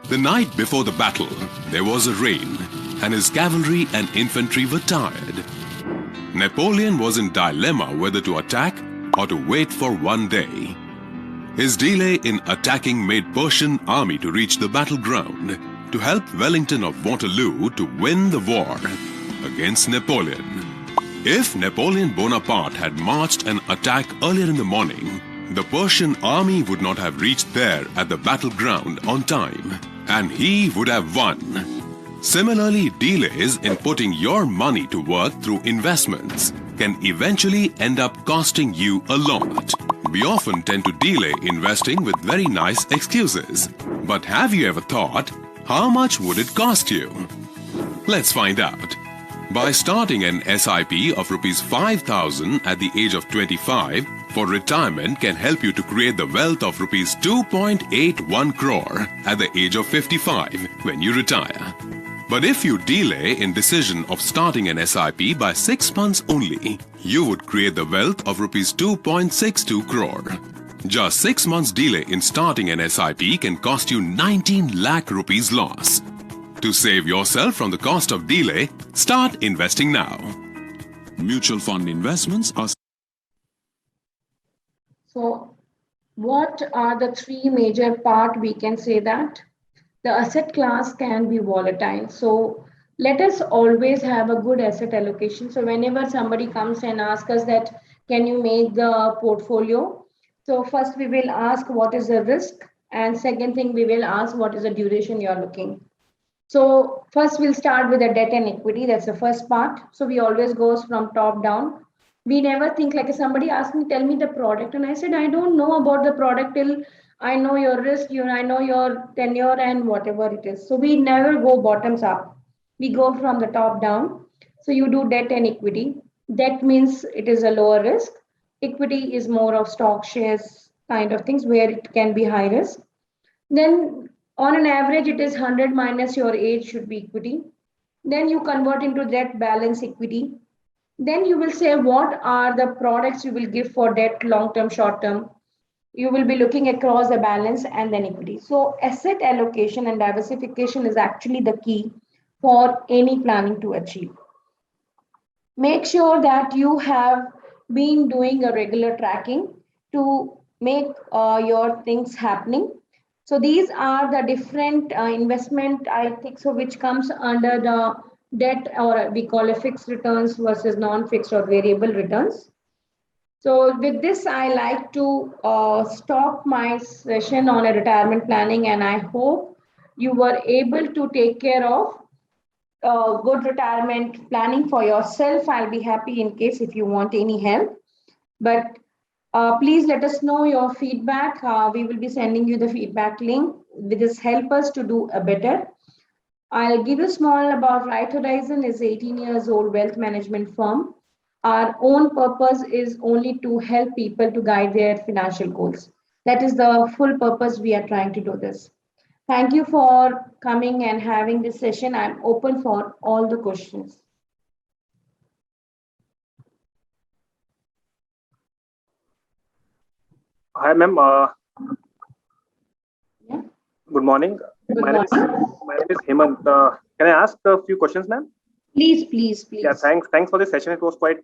The night before the battle, there was a rain, and his cavalry and infantry were tired. Napoleon was in dilemma whether to attack or to wait for 1 day. His delay in attacking made Persian army to reach the battleground to help Wellington of Waterloo to win the war against Napoleon. If Napoleon Bonaparte had marched and attacked earlier in the morning, the Persian army would not have reached there at the battleground on time, and he would have won. Similarly, delays in putting your money to work through investments can eventually end up costing you a lot. We often tend to delay investing with very nice excuses. But have you ever thought, how much would it cost you? Let's find out. By starting an SIP of Rs 5,000 at the age of 25 for retirement can help you to create the wealth of Rs 2.81 crore at the age of 55 when you retire. But if you delay in decision of starting an SIP by 6 months only, you would create the wealth of Rs 2.62 crore. Just 6 months delay in starting an SIP can cost you 19 lakh rupees loss. To save yourself from the cost of delay, start investing now. Mutual fund investments are So what are the three major part we can say that? The asset class can be volatile. So let us always have a good asset allocation. So whenever somebody comes and asks us that, can you make the portfolio? So first we will ask what is the risk, and second thing we will ask what is the duration you are looking. So first we'll start with the debt and equity. That's the first part. So we always goes from top down. We never think like if somebody asked me, tell me the product. And I said, I don't know about the product till I know your risk, I know your tenure and whatever it is. So we never go bottoms up. We go from the top down. So you do debt and equity. Debt means it is a lower risk. Equity is more of stock shares kind of things where it can be high risk. Then on an average, it is 100 minus your age should be equity. Then you convert into debt balance equity. Then you will say what are the products you will give for debt, long term, short term. You will be looking across the balance and then equity. So asset allocation and diversification is actually the key for any planning to achieve. Make sure that you have been doing a regular tracking to make your things happening. So these are the different investment, I think, so which comes under the debt, or we call it fixed returns versus non-fixed or variable returns. So with this, I like to stop my session on a retirement planning, and I hope you were able to take care of good retirement planning for yourself. I'll be happy in case if you want any help. But please let us know your feedback. We will be sending you the feedback link. This help us to do a better. I'll give you small about Right Horizon is 18 years old wealth management firm. Our own purpose is only to help people to guide their financial goals. That is the full purpose we are trying to do this. Thank you for coming and having this session. I'm open for all the questions. Hi, ma'am. Yeah. Good morning. Good My name is Hemant. Can I ask a few questions, ma'am? Please, please, please. Yeah, thanks for this session. It was quite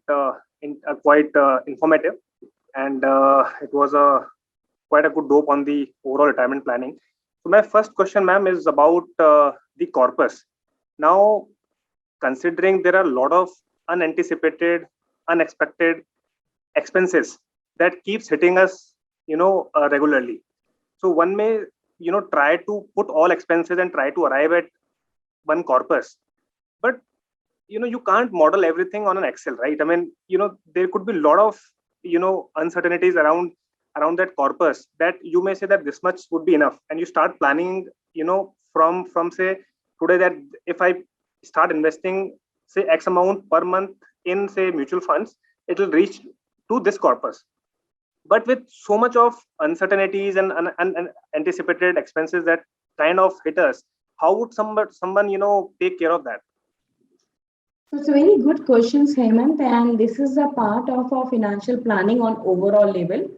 informative, and it was quite a good dope on the overall retirement planning. So my first question, ma'am, is about the corpus. Now, considering there are a lot of unanticipated, unexpected expenses that keeps hitting us, regularly. So one may, try to put all expenses and try to arrive at one corpus, but you can't model everything on an Excel, right? I mean, there could be a lot of uncertainties around that corpus that you may say that this much would be enough, and you start planning, from say today, that if I start investing say X amount per month in say mutual funds, it will reach to this corpus. But with so much of uncertainties and anticipated expenses that kind of hit us, how would someone take care of that? So it's a very good question, Hemant, and this is a part of our financial planning on overall level.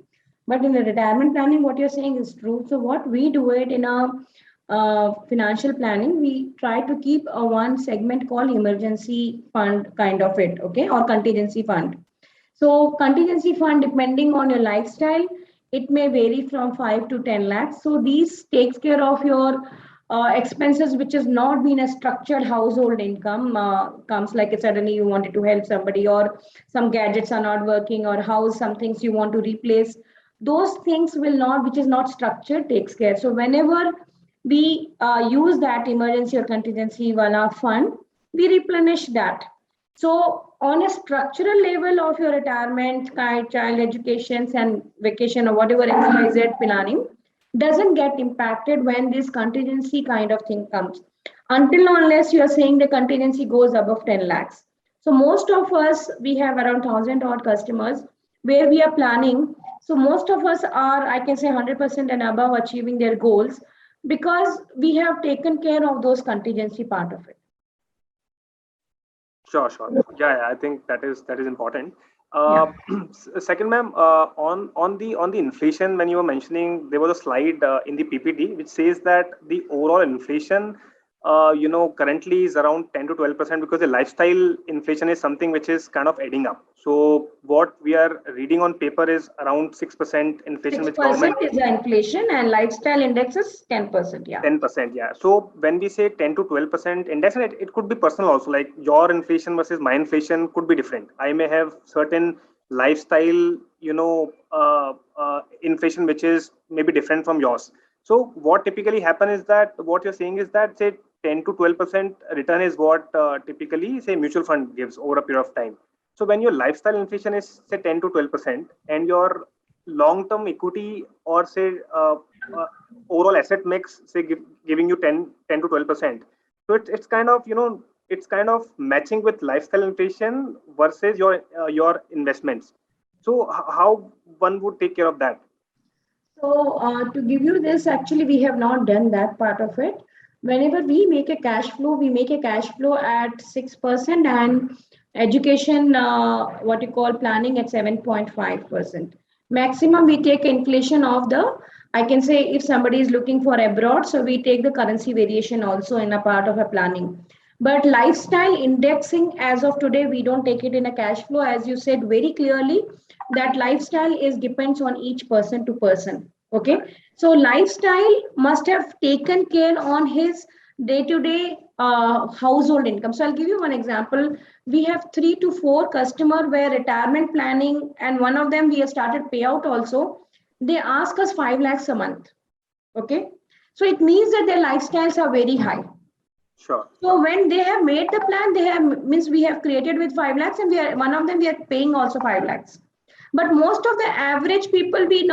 But in the retirement planning, what you're saying is true. So what we do it in our financial planning, we try to keep a one segment called emergency fund kind of it, okay, or contingency fund. So contingency fund, depending on your lifestyle, it may vary from 5 to 10 lakhs. So these takes care of your expenses, which has not been a structured household income, comes like suddenly you wanted to help somebody, or some gadgets are not working, or house, some things you want to replace. Those things will not, which is not structured, takes care. So whenever we use that emergency or contingency wala fund, we replenish that. So on a structural level of your retirement, child education and vacation or whatever XYZ planning doesn't get impacted when this contingency kind of thing comes. Until unless you are saying the contingency goes above 10 lakhs. So most of us, we have around 1,000 odd customers where we are planning. So most of us are, I can say 100% and above achieving their goals because we have taken care of those contingency part of it. Sure. Yeah, I think that is important. Second, ma'am, on the inflation, when you were mentioning, there was a slide in the PPT which says that the overall inflation currently is around 10 to 12% because the lifestyle inflation is something which is kind of adding up. So what we are reading on paper is around 6% inflation, which 6% government is the inflation and lifestyle index is 10%. Yeah. 10%. Yeah. So when we say 10 to 12% index, and it could be personal also, like your inflation versus my inflation could be different. I may have certain lifestyle, inflation, which is maybe different from yours. So what typically happen is that what you're saying is that say 10 to 12% return is what typically say mutual fund gives over a period of time. So when your lifestyle inflation is say 10 to 12% and your long-term equity or say overall asset mix say giving you 10 to 12%, so it's kind of it's kind of matching with lifestyle inflation versus your investments. So how one would take care of that? So to give you this, actually, we have not done that part of it. Whenever we make a cash flow, we make a cash flow at 6% and education, what you call planning at 7.5%. Maximum, we take inflation of the, I can say if somebody is looking for abroad, so we take the currency variation also in a part of a planning. But lifestyle indexing as of today, we don't take it in a cash flow. As you said very clearly, that lifestyle is depends on each person to person. Okay. So lifestyle must have taken care on his day-to-day household income. So I'll give you one example. We have 3 to 4 customer where retirement planning, and one of them we have started payout also. They ask us 5 lakhs a month. Okay. So it means that their lifestyles are very high. Sure. So when they have made the plan, they have means we have created with 5 lakhs, and we are one of them we are paying also 5 lakhs. But most of the average people, we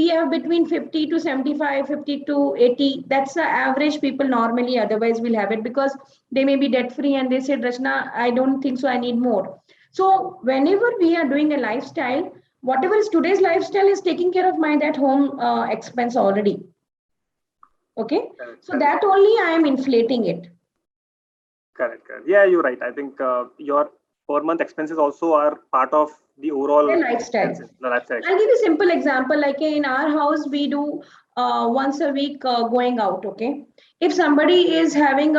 have between 50 to 75, 50 to 80. That's the average people normally. Otherwise, we'll have it because they may be debt free and they said, Rachna, I don't think so. I need more. So whenever we are doing a lifestyle, whatever is today's lifestyle is taking care of my that home expense already. Okay. So that only I am inflating it. Correct. Yeah, you're right. I think your per month expenses also are part of the overall lifestyle. I'll give you a simple example. Like in our house, we do once a week going out. Okay. If somebody is having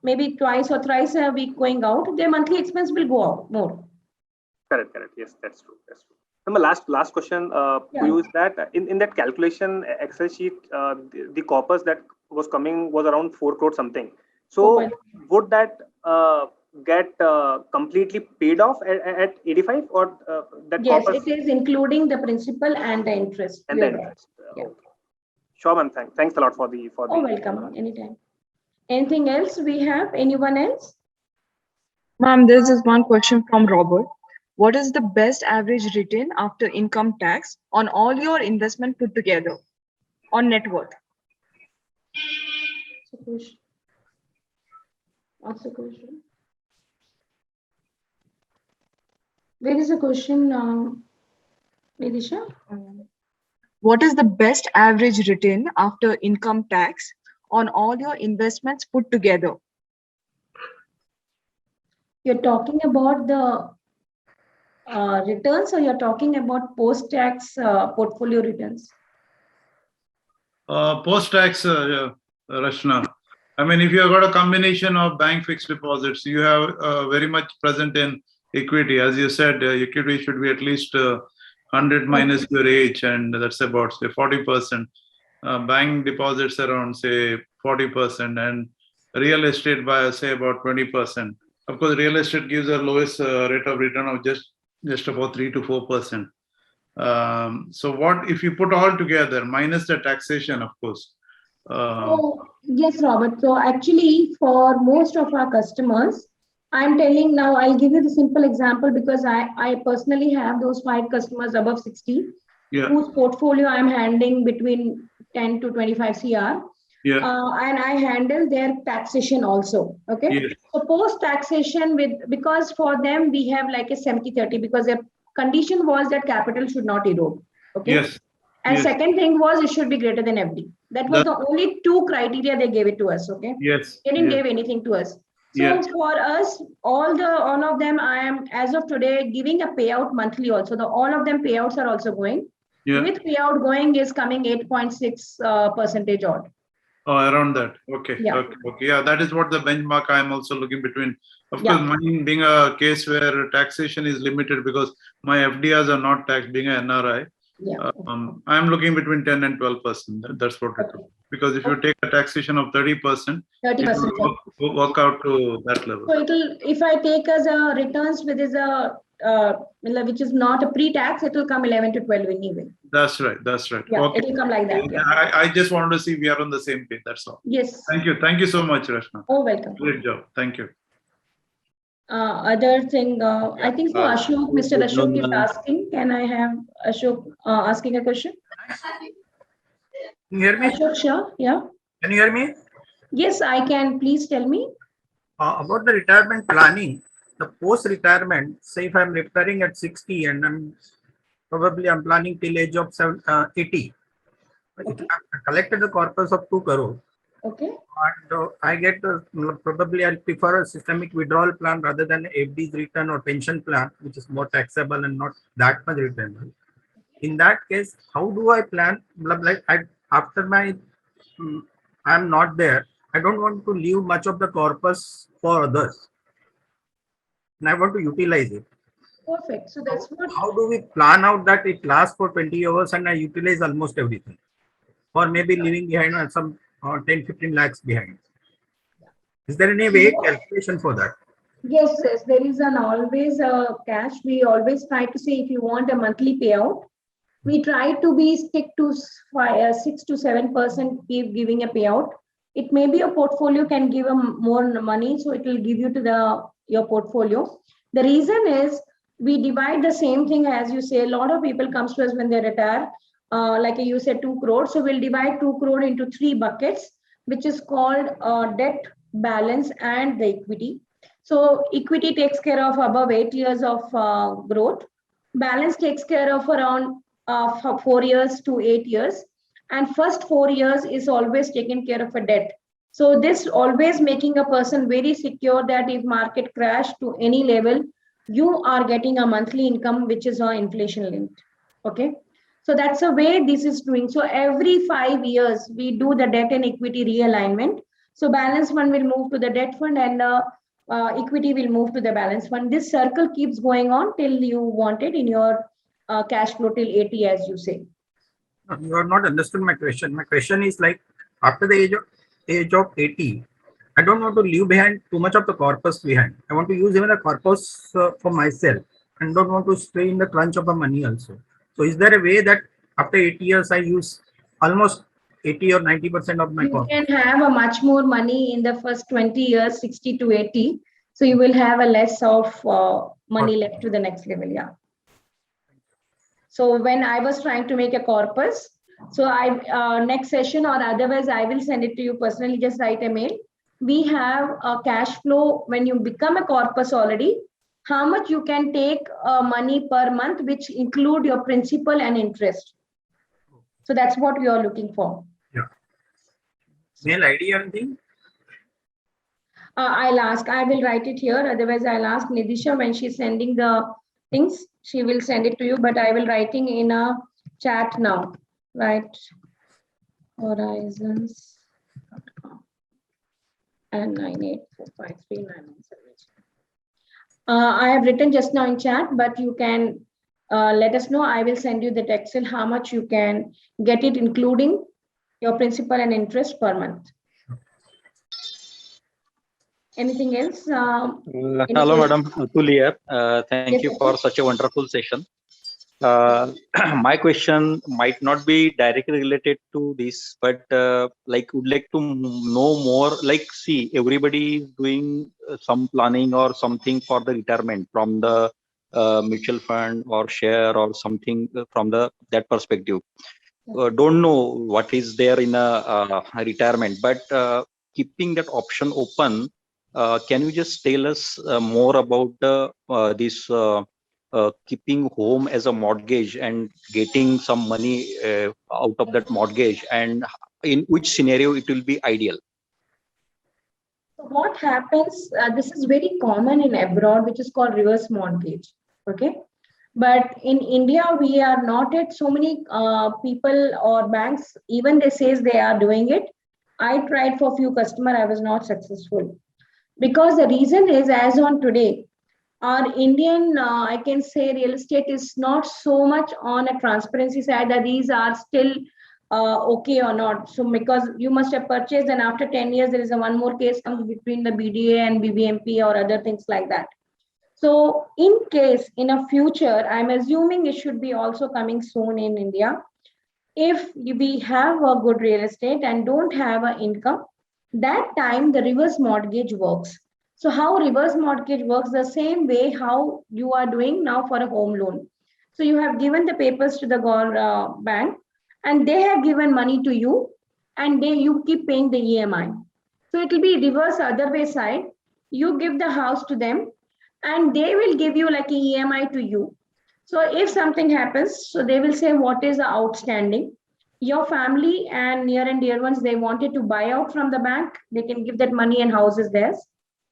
maybe twice or thrice a week going out, their monthly expense will go out more. Correct. Yes, that's true. And my last question to you is that in that calculation Excel sheet, the corpus that was coming was around 4 crore something. So would that get completely paid off at 85 or that yes, corpus? It is including the principal and the interest. And the interest. Yeah. Okay. Sure, ma'am. Thanks a lot for the. Oh, welcome. Anytime. Anything else we have? Anyone else? Ma'am, there's just one question from Robert. What is the best average return after income tax on all your investment put together on net worth? What's the question? Where is the question, Vidisha? What is the best average return after income tax on all your investments put together? You're talking about the returns, or you're talking about post-tax portfolio returns? Post-tax, Rachna. I mean, if you have got a combination of bank fixed deposits, you have very much present in equity. As you said, equity should be at least 100 minus your age, and that's about say 40%. Bank deposits around say 40%, and real estate by say about 20%. Of course, real estate gives the lowest rate of return of just about 3 to 4%. So what if you put all together minus the taxation, of course? Yes, Robert. So actually, for most of our customers, I'm telling now, I'll give you the simple example because I personally have those 5 customers above 60 whose portfolio I'm handling between 10 to 25 CR. And I handle their taxation also. Okay. So post taxation because for them we have like a 70-30 because their condition was that capital should not erode. Okay. And second thing was it should be greater than FD. That was the only 2 criteria they gave it to us. Okay. They didn't give anything to us. So for us, all of them, I am as of today giving a payout monthly also. All of them payouts are also going. With payout going is coming 8.6% odd. Oh, around that. Okay. Yeah. Okay. Yeah, that is what the benchmark I am also looking between. Of Yeah. course, mine being a case where taxation is limited because my FDRs are not taxed, being an NRI. Yeah. I'm looking between 10 and 12%. That's what it is. Because if you take a taxation of 30%, it 30%. will work out to that level. So it'll, if I take as a returns which is a which is not a pre-tax, it will come 11 to 12 anyway. That's right. That's right. Yeah, Okay. it will come like that. Yeah. I just wanted to see we are on the same page. That's all. Yes. Thank you. Thank you so much, Rachna. Oh, welcome. Great job. Thank you. Other thing, I think so. Ashok, Mr. Ashok is asking. Can I have Ashok asking a question? Can you hear me? Ashok Shah, yeah. Can you hear me? Yes, I can. Please tell me. About the retirement planning, the post-retirement, say if I'm retiring at 60 and I'm planning till age of 80. Okay. I collected the corpus of 2 crore. Okay. And I get probably I'll prefer a systemic withdrawal plan rather than FD's return or pension plan, which is more taxable and not that much returnable. In that case, how do I plan? Like after my I'm not there, I don't want to leave much of the corpus for others, and I want to utilize it. Perfect. So that's what. How do we plan out that it lasts for 20 hours and I utilize almost everything, or maybe leaving behind some 10-15 lakhs behind? Is there any way calculation for that? Yes, yes. There is an always cash. We always try to say if you want a monthly payout, we try to be stick to 6 to 7% keep giving a payout. It may be a portfolio can give a more money, so it will give you to your portfolio. The reason is we divide the same thing as you say. A lot of people comes to us when they retire, like you said, 2 crore. So we'll divide 2 crore into 3 buckets, which is called debt, balance, and the equity. So equity takes care of above 8 years of growth. Balance takes care of around 4 years to 8 years, and first 4 years is always taken care of a debt. So this always making a person very secure that if market crash to any level, you are getting a monthly income which is inflation linked. Okay, so that's the way this is doing. So every 5 years we do the debt and equity realignment. So balance fund will move to the debt fund and equity will move to the balance fund. This circle keeps going on till you want it in your cash flow till 80, as you say. You are not understood my question. My question is like after the age of 80, I don't want to leave behind too much of the corpus behind. I want to use even the corpus for myself and don't want to stay in the crunch of the money also. So is there a way that after 80 years I use almost 80 or 90% of my corpus? You can have a much more money in the first 20 years, 60 to 80. So you will have a less of money left to the next level. Yeah. So when I was trying to make a corpus, so I next session or otherwise I will send it to you personally, just write a mail. We have a cash flow when you become a corpus already, how much you can take money per month, which include your principal and interest. So that's what we are looking for. Yeah. Mail ID or anything? I'll ask, I will write it here. Otherwise I'll ask Nidisha when she's sending the things, she will send it to you, but I will writing in a chat now, right? Horizons.com and 984539178. I have written just now in chat, but you can let us know. I will send you the Excel how much you can get it, including your principal and interest per month. Anything else? Hello, Madam Atul here. Thank you for such a wonderful session. My question might not be directly related to this, but would like to know more. Like, see, everybody is doing some planning or something for the retirement from the mutual fund or share or something from that perspective. Don't know what is there in a retirement, but keeping that option open. Can you just tell us more about this keeping home as a mortgage and getting some money out of that mortgage, and in which scenario it will be ideal? So what happens, this is very common in abroad, which is called reverse mortgage. Okay. But in India, we are not at so many people or banks, even they say they are doing it. I tried for few customer, I was not successful. Because the reason is, as on today, our Indian, I can say, real estate is not so much on a transparency side that these are still okay or not. So because you must have purchased and after 10 years, there is a one more case comes between the BDA and BBMP or other things like that. So in case in a future, I'm assuming it should be also coming soon in India. If we have a good real estate and don't have an income, that time the reverse mortgage works. So how reverse mortgage works, the same way how you are doing now for a home loan. So you have given the papers to the bank and they have given money to you and you keep paying the EMI. So it will be reverse other way side. You give the house to them and they will give you like a EMI to you. So if something happens, so they will say what is the outstanding. Your family and near and dear ones, they wanted to buy out from the bank, they can give that money and house is theirs.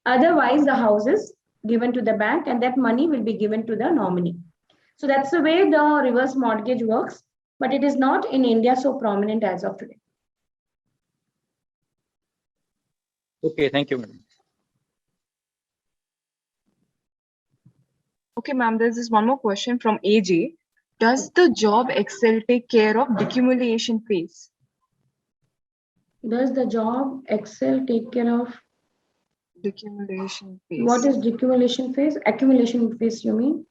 Otherwise, the house is given to the bank and that money will be given to the nominee. So that's the way the reverse mortgage works, but it is not in India so prominent as of today. Okay, thank you, madam. Okay, ma'am, there's this one more question from AJ. Does the job Excel take care of decumulation phase? Does the job Excel take care of Decumulation phase. what is decumulation phase? Accumulation phase, you mean?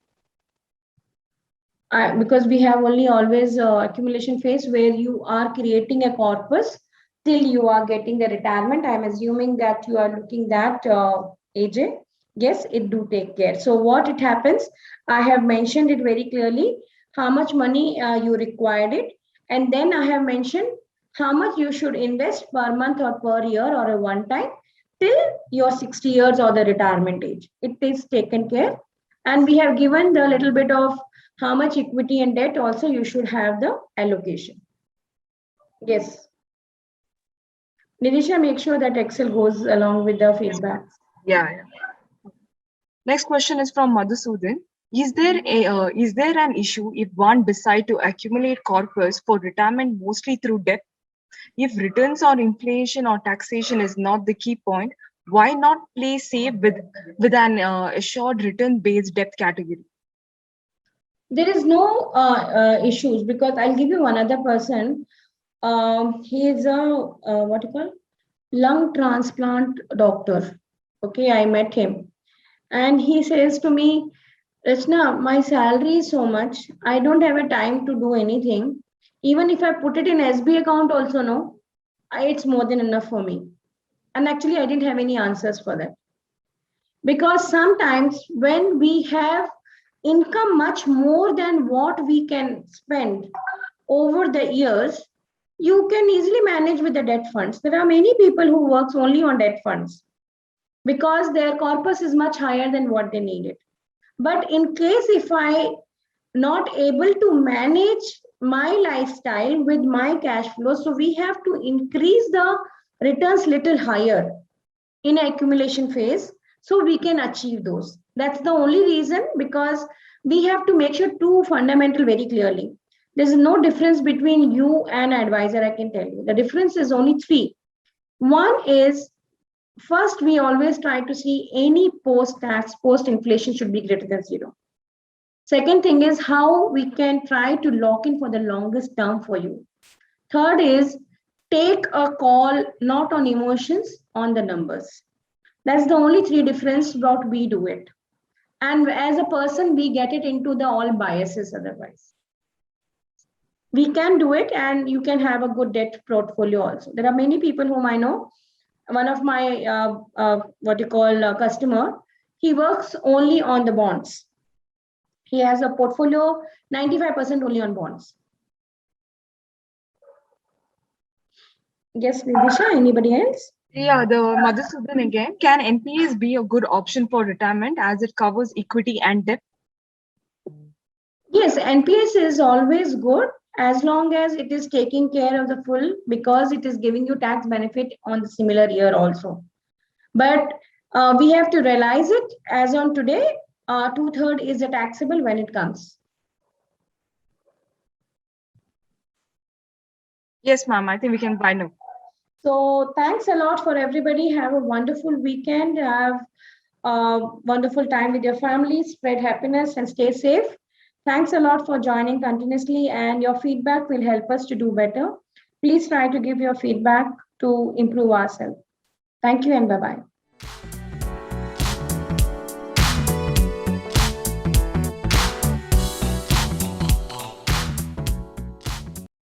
Because we have only always accumulation phase where you are creating a corpus till you are getting the retirement. I'm assuming that you are looking that AJ. Yes, it do take care. So what it happens, I have mentioned it very clearly, how much money you required it. And then I have mentioned how much you should invest per month or per year or a one time till your 60 years or the retirement age. It is taken care. And we have given the little bit of how much equity and debt also you should have the allocation. Yes. Nidisha, make sure that Excel goes along with the feedback. Yeah. Next question is from Madhusudan. Is there an issue if one decide to accumulate corpus for retirement mostly through debt? If returns or inflation or taxation is not the key point, why not play safe with an assured return based debt category? There is no issues because I'll give you another person. He is a what you call lung transplant doctor. Okay, I met him, and he says to me, Rachna, my salary is so much, I don't have a time to do anything. Even if I put it in SB account, also no, it's more than enough for me. And actually, I didn't have any answers for that because sometimes when we have income much more than what we can spend over the years, you can easily manage with the debt funds. There are many people who works only on debt funds because their corpus is much higher than what they needed. But in case if I not able to manage my lifestyle with my cash flow, so we have to increase the returns little higher in accumulation phase so we can achieve those. That's the only reason, because we have to make sure two fundamental very clearly. There's no difference between you and advisor, I can tell you. The difference is only three. One is, first, we always try to see any post-tax, post-inflation should be greater than zero. Second thing is how we can try to lock in for the longest term for you. Third is take a call not on emotions, on the numbers. That's the only three difference what we do it. And as a person, we get it into the all biases otherwise. We can do it and you can have a good debt portfolio also. There are many people whom I know. One of my customer, he works only on the bonds. He has a portfolio 95% only on bonds. Yes, Nidisha, anybody else? Yeah, the Madhusudan again. Can NPS be a good option for retirement as it covers equity and debt? Yes, NPS is always good as long as it is taking care of the full, because it is giving you tax benefit on the similar year also. But we have to realize it as on today, 2/3 is a taxable when it comes. Yes, ma'am. I think we can buy now. So thanks a lot for everybody. Have a wonderful weekend. Have a wonderful time with your family. Spread happiness and stay safe. Thanks a lot for joining continuously, and your feedback will help us to do better. Please try to give your feedback to improve ourselves. Thank you and bye-bye.